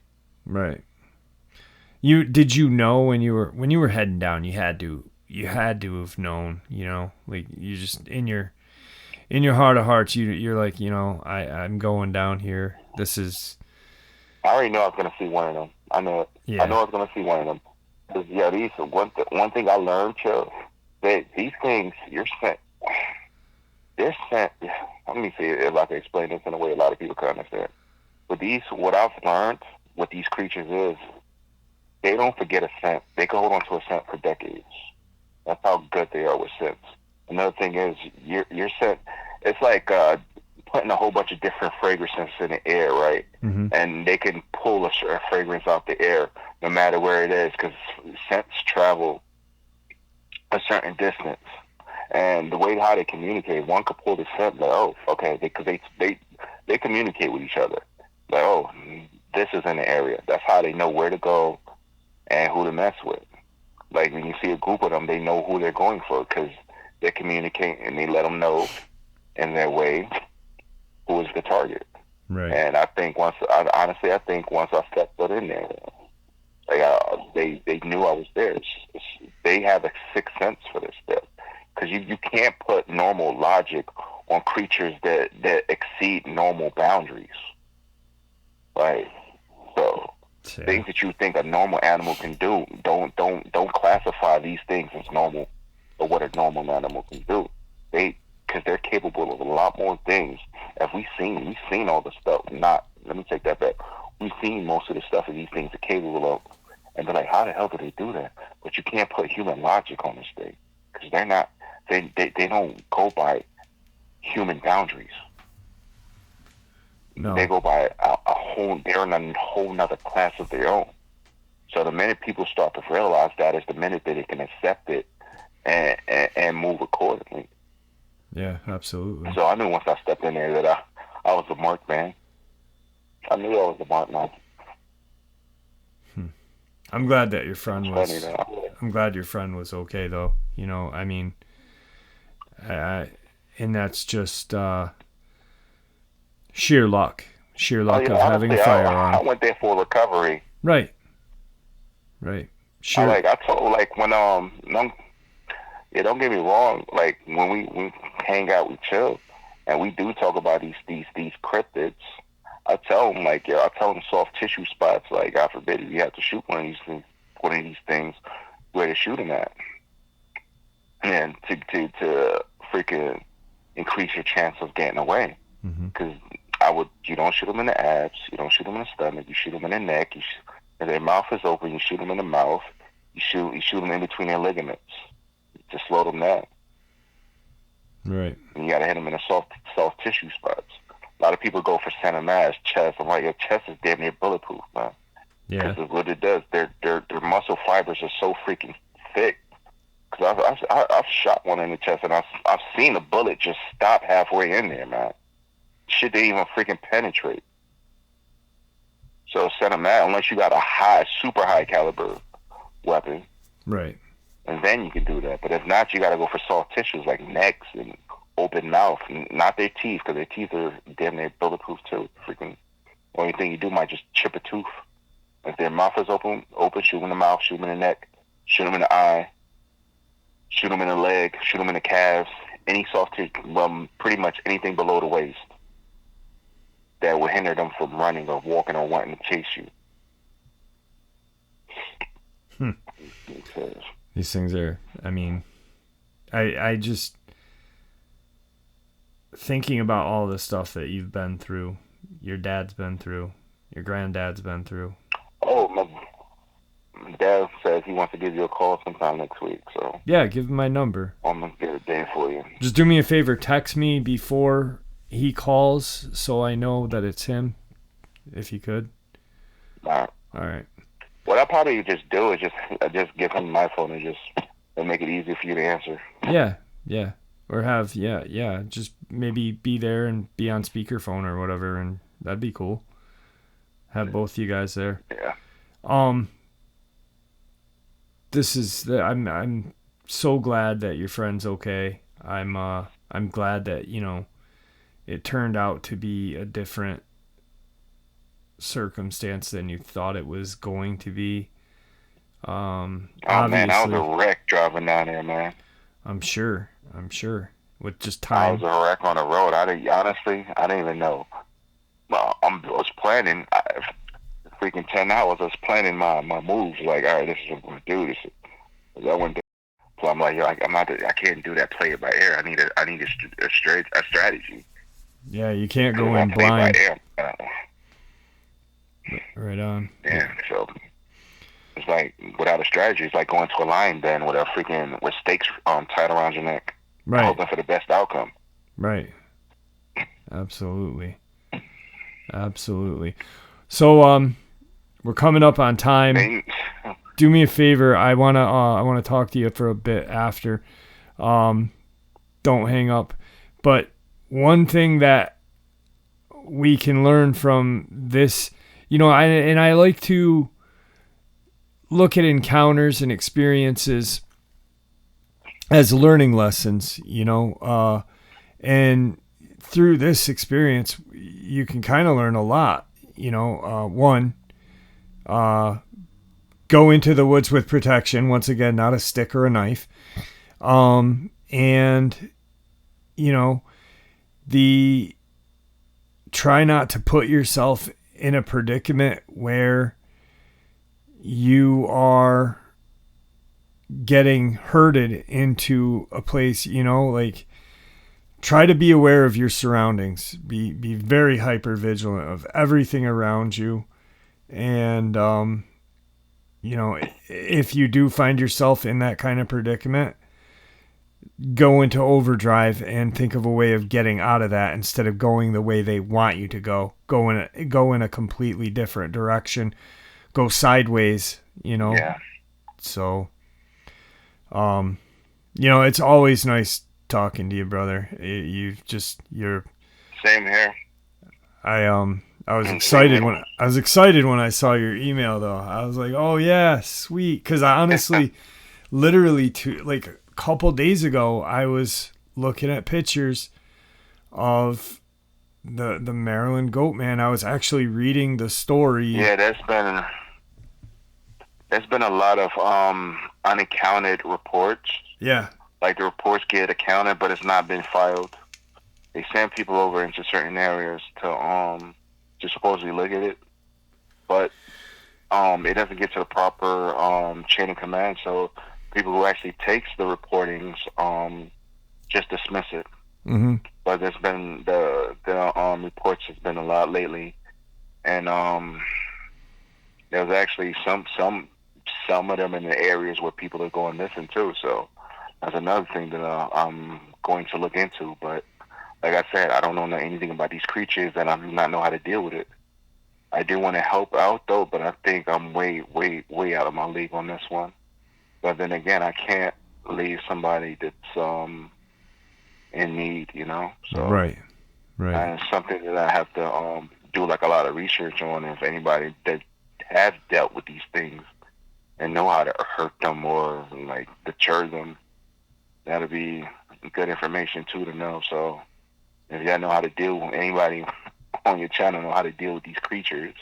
Right. Did you know when you were heading down? You had to have known. You know, like, you just, in your heart of hearts, you're like, you know, I'm going down here. This is. I already know I was gonna see one of them. I know it. Yeah. I know I was gonna see one of them. Cause yeah, these one thing I learned, Joe, that these things you're sent. They're sent. Let me see if I can explain this in a way a lot of people can understand. But what I've learned, what these creatures is, they don't forget a scent. They can hold on to a scent for decades. That's how good they are with scents. Another thing is, your scent, it's like putting a whole bunch of different fragrances in the air, right? Mm-hmm. And they can pull a fragrance out the air no matter where it is, because scents travel a certain distance. And the way how they communicate, one could pull the scent, like, oh, okay, because they communicate with each other. Like, oh, this is in the area. That's how they know where to go and who to mess with. Like, when you see a group of them, they know who they're going for, because they communicate and they let them know in their way who is the target. Right. And I think once I stepped foot in there, they knew I was there. They have a sixth sense for this stuff, because you can't put normal logic on creatures that exceed normal boundaries. Right. So things that you think a normal animal can do, don't classify these things as normal or what a normal animal can do. Because they're capable of a lot more things. We've seen all the stuff. Let me take that back. We've seen most of the stuff that these things are capable of, and they're like, how the hell do they do that? But you can't put human logic on this thing, because they're not. They don't go by human boundaries. No. They go by a whole. They're in a whole nother class of their own. So the minute people start to realize that is the minute that they can accept it and move accordingly. Yeah, absolutely. So I knew once I stepped in there that I was a marked man. I knew I was a marked man. I'm glad that your friend was. I'm glad your friend was okay, though. You know, I mean, and that's just sheer luck of having a firearm. I went there for recovery. Right. Sure. I told, when don't get me wrong. Like when we hang out, we chill, and we do talk about these cryptids. I tell them soft tissue spots. Like, God forbid, if you have to shoot one of these things, where to shoot them at, and to freaking increase your chance of getting away. Because you don't shoot them in the abs, you don't shoot them in the stomach, you shoot them in the neck. If their mouth is open, you shoot them in the mouth. You shoot them in between their ligaments to slow them down. Right. And you got to hit them in the soft tissue spots. A lot of people go for center mass, chest. I'm like, your chest is damn near bulletproof, man. Yeah. Because what it does, their muscle fibers are so freaking thick. Because I've shot one in the chest, and I've seen a bullet just stop halfway in there, man. Shit didn't even freaking penetrate. So center mass, unless you got a super high caliber weapon, right? And then you can do that. But if not, you got to go for soft tissues like necks and open mouth, not their teeth, because their teeth are damn near bulletproof too. Freaking only thing you do might just chip a tooth. If their mouth is open, shoot them in the mouth, shoot them in the neck, shoot them in the eye, shoot them in the leg, shoot them in the calves. Any soft tissue, pretty much anything below the waist that would hinder them from running or walking or wanting to chase you. These things are, I mean, I just, thinking about all the stuff that you've been through, your dad's been through, your granddad's been through. Oh, my dad says he wants to give you a call sometime next week, so. Yeah, give him my number. I'm going to get a day for you. Just do me a favor, text me before he calls so I know that it's him, if you could. All right. What I'll probably just do is just give him my phone and make it easy for you to answer. Yeah. Or have, just maybe be there and be on speakerphone or whatever, and that'd be cool. Have both you guys there. Yeah. I'm so glad that your friend's okay. I'm glad that, it turned out to be a different circumstance than you thought it was going to be. Man, I was a wreck driving down there, man. I'm sure. With just time. I was a wreck on the road. I didn't even know. I was planning. Freaking 10 hours. I was planning my moves. Like, all right, this is what I'm gonna do. I went. So I'm like, I can't do that. Play it by ear. I need a strategy. Yeah, you can't go in blind. Right on. Yeah, so it's like without a strategy, it's like going to a lion den with stakes tied around your neck, right? Hoping for the best outcome. Right. Absolutely. So we're coming up on time. Do me a favor. I wanna talk to you for a bit after. Don't hang up. But one thing that we can learn from this. I like to look at encounters and experiences as learning lessons, and through this experience, you can kind of learn a lot. One, go into the woods with protection. Once again, not a stick or a knife. And the try not to put yourself in a predicament where you are getting herded into a place, like try to be aware of your surroundings, be very hyper vigilant of everything around you. And, if you do find yourself in that kind of predicament, go into overdrive and think of a way of getting out of that instead of going the way they want you to go. Go in a completely different direction. Go sideways, Yeah. So, it's always nice talking to you, brother. You're Same here. I was excited when I saw your email though. I was like, "Oh yeah, sweet." Cuz I honestly literally a couple days ago I was looking at pictures of the Maryland Goatman. I was actually reading the story. Yeah, there's been a lot of unaccounted reports. Yeah. Like the reports get accounted, but it's not been filed. They send people over into certain areas to supposedly look at it, but it doesn't get to the proper chain of command. So people who actually takes the reportings just dismiss it. Mm-hmm. But there's been the reports has been a lot lately, and there's actually some of them in the areas where people are going missing too. So that's another thing that I'm going to look into. But like I said, I don't know anything about these creatures, and I do not know how to deal with it. I do want to help out though, but I think I'm way, way, way out of my league on this one. But then again, I can't leave somebody that's in need, So Right. And it's something that I have to do like a lot of research on. If anybody that has dealt with these things and know how to hurt them or like deter them, that'll be good information too to know. So if y'all know how to deal with anybody on your channel know how to deal with these creatures,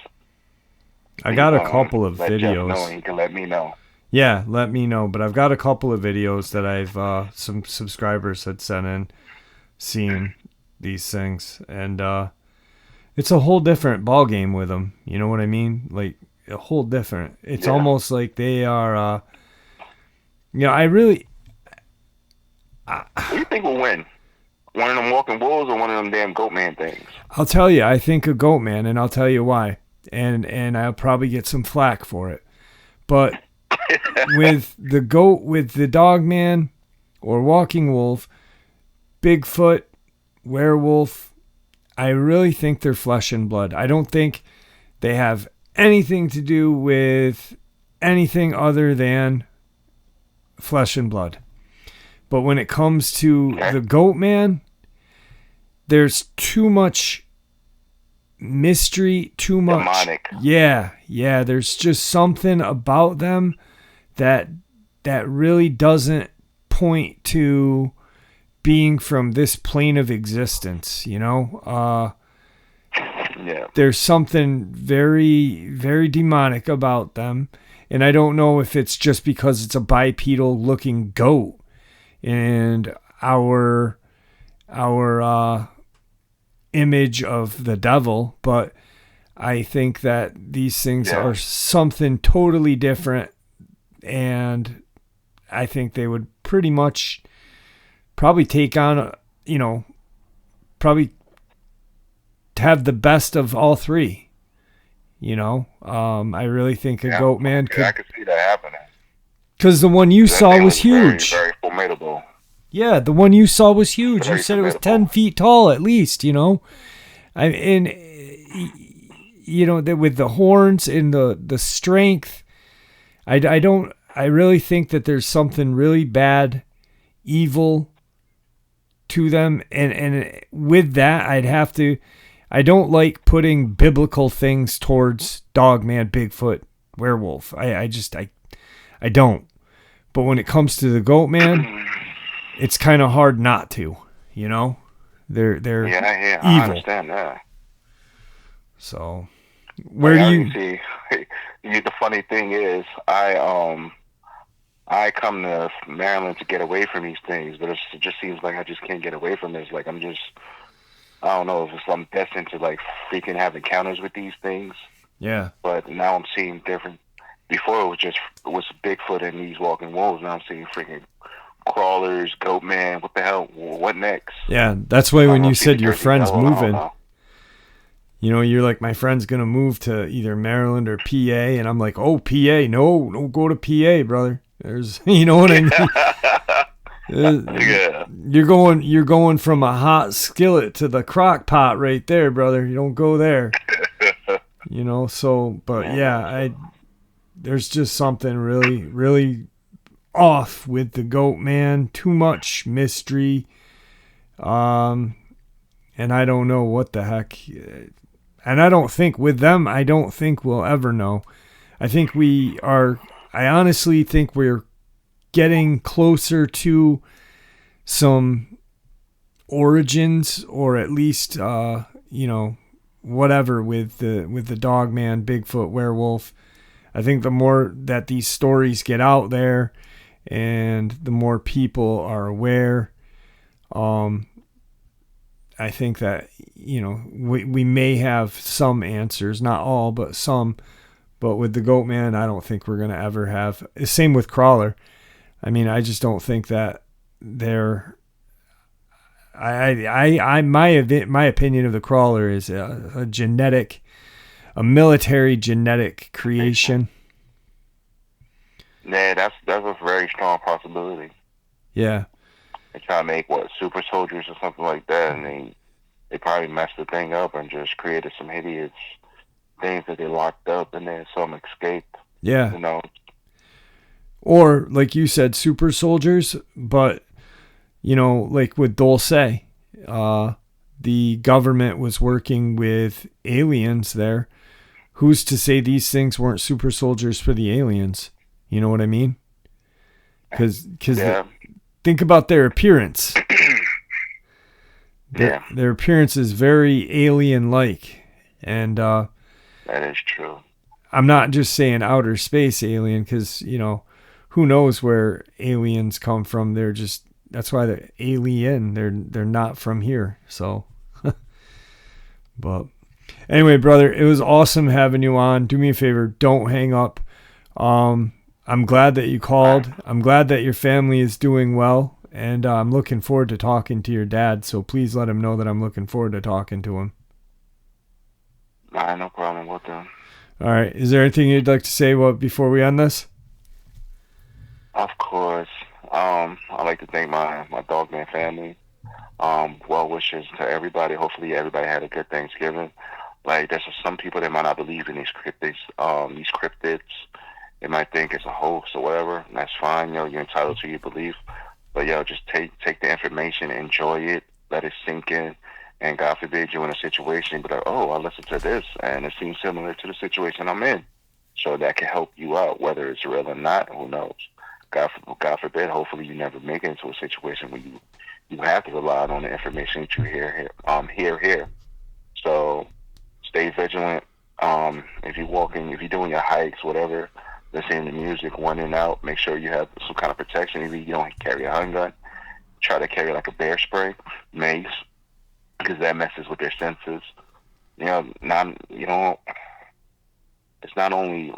I got a couple of let videos. Jeff know and he can let me know. Yeah, let me know. But I've got a couple of videos that I've some subscribers had sent in, seeing these things, and it's a whole different ball game with them. You know what I mean? Like a whole different. It's almost like they are. I really. What do you think will win? One of them walking wolves or one of them damn Goatman things? I'll tell you, I think a Goatman, and I'll tell you why. And I'll probably get some flack for it. But with the Dogman or walking wolf, Bigfoot, werewolf, I really think they're flesh and blood. I don't think they have anything to do with anything other than flesh and blood. But when it comes to the Goatman, there's too much mystery, too much demonic. Yeah, there's just something about them that really doesn't point to being from this plane of existence, There's something very, very demonic about them, and I don't know if it's just because it's a bipedal looking goat and our image of the devil, but I think that these things are something totally different, and I think they would pretty much probably take on, probably have the best of all three. I really think a Goatman could. I could see that happening. Because the one you saw was huge. Very, very formidable. Yeah, the one you saw was huge. You said it was 10 feet tall at least, with the horns and the strength. I really think that there's something really bad, evil to them. And with that, I don't like putting biblical things towards Dogman, Bigfoot, werewolf. I don't. But when it comes to the Goatman, it's kind of hard not to, you know. They're Yeah, I evil. understand that. So where Like do I don't you? see. The funny thing is, I come to Maryland to get away from these things, but it just seems like I just can't get away from this. Like I don't know if I'm destined to like freaking have encounters with these things. Yeah, But now I'm seeing different. Before it was Bigfoot and these walking wolves. Now I'm seeing freaking crawlers, goat man. What the hell? What next? yeah. That's why I don't when know. you See the said your Jersey friend's Devil. I don't moving, know. you know, you're like, my friend's gonna move to either Maryland or PA, and I'm like, oh, PA, no, don't go to PA, brother. There's, you know what I mean. Yeah. You're going from a hot skillet to the crock pot right there, brother. You don't go there. You know, so but yeah, there's just something really, really off with the goat man. Too much mystery. Um and I don't know what the heck. And I don't think with them, I don't think we'll ever know. I think I honestly think we're getting closer to some origins, or at least you know, whatever with the Dogman, Bigfoot, werewolf. I think the more that these stories get out there and the more people are aware, I think that, you know, we may have some answers, not all, but some. But with the goat man, I don't think we're going to ever have. Same with crawler. I mean, I just don't think that they're. My opinion of the crawler is a military genetic creation. Yeah, that's a very strong possibility. Yeah. They try to make super soldiers or something like that, and they probably messed the thing up and just created some hideous things that they locked up, and then some escaped. Yeah. You know. Or like you said, super soldiers, but you know, like with Dulce, the government was working with aliens there. Who's to say these things weren't super soldiers for the aliens? You know what I mean? Because Yeah. think about their appearance. Yeah. Their appearance is very alien-like, and that is true. I'm not just saying outer space alien, because you know, who knows where aliens come from? That's why they're alien. They're not from here. So, but anyway, brother, it was awesome having you on. Do me a favor, don't hang up. I'm glad that you called. I'm glad that your family is doing well, and I'm looking forward to talking to your dad. So please let him know that I'm looking forward to talking to him. No problem with them. All right. Is there anything you'd like to say before we end this? Of course. I'd like to thank my Dogman family. Well wishes to everybody. Hopefully everybody had a good Thanksgiving. Like, there's some people that might not believe in these cryptids. They might think it's a hoax or whatever. And that's fine. You know, you're entitled to your belief. But just take the information, enjoy it, let it sink in. And God forbid you're in a situation, but like, oh, I listened to this, and it seems similar to the situation I'm in. So that can help you out, whether it's real or not. Who knows? God forbid. Hopefully, you never make it into a situation where you have to rely on the information that you hear here. So stay vigilant. If you're doing your hikes, whatever, listening to music, one and out. Make sure you have some kind of protection. Maybe you don't carry a handgun. Try to carry like a bear spray, mace, because that messes with their senses. It's not only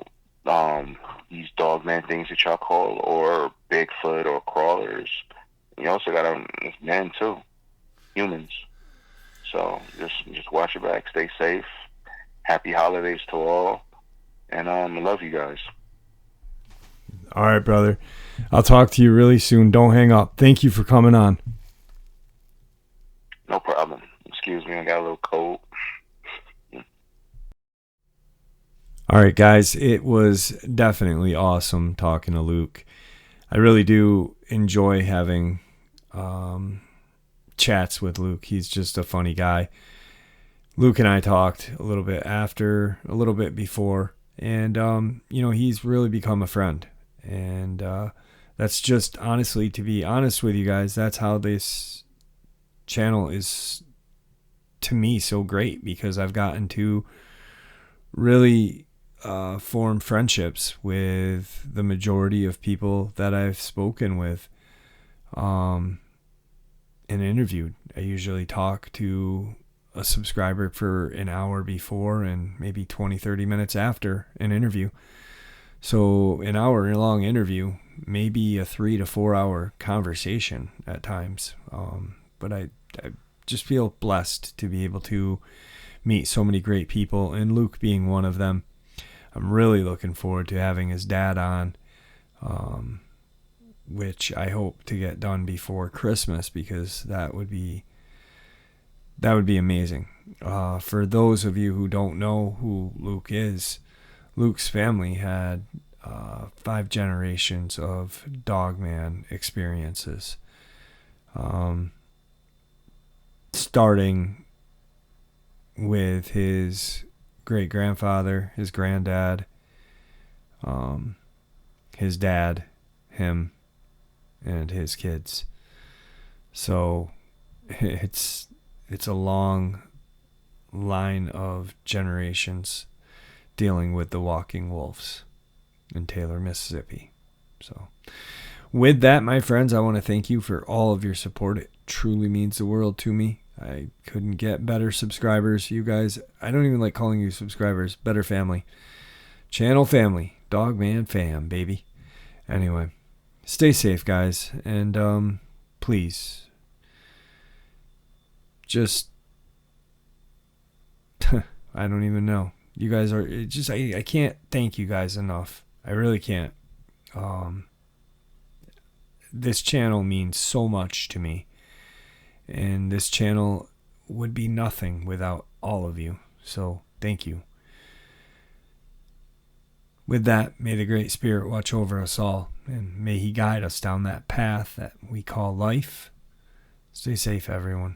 these dogman things that y'all call, or Bigfoot or crawlers. You also got men too, humans. So just watch your back, stay safe. Happy holidays to all, and I love you guys. All right, brother. I'll talk to you really soon. Don't hang up. Thank you for coming on. No problem. Excuse me, I got a little cold. All right, guys. It was definitely awesome talking to Luke. I really do enjoy having chats with Luke. He's just a funny guy. Luke and I talked a little bit after, a little bit before, and he's really become a friend. And that's just honestly, to be honest with you guys, that's how this channel is to me so great, because I've gotten to really form friendships with the majority of people that I've spoken with and interviewed. I usually talk to a subscriber for an hour before and maybe 20-30 minutes after an interview. So an hour long interview, maybe a 3 to 4 hour conversation at times. But I just feel blessed to be able to meet so many great people, and Luke being one of them. I'm really looking forward to having his dad on, which I hope to get done before Christmas, because that would be amazing. For those of you who don't know who Luke is, Luke's family had 5 generations of Dogman experiences, starting with his great-grandfather, his granddad, his dad, him, and his kids. So it's a long line of generations dealing with the walking wolves in Taylor, Mississippi. So with that, my friends, I want to thank you for all of your support. It truly means the world to me. I couldn't get better subscribers. You guys, I don't even like calling you subscribers. Better family. Channel family. Dogman fam, baby. Anyway, stay safe, guys. And please, just, I don't even know. You guys are just, I can't thank you guys enough. I really can't. This channel means so much to me. And this channel would be nothing without all of you. So thank you. With that, may the Great Spirit watch over us all, and may He guide us down that path that we call life. Stay safe, everyone.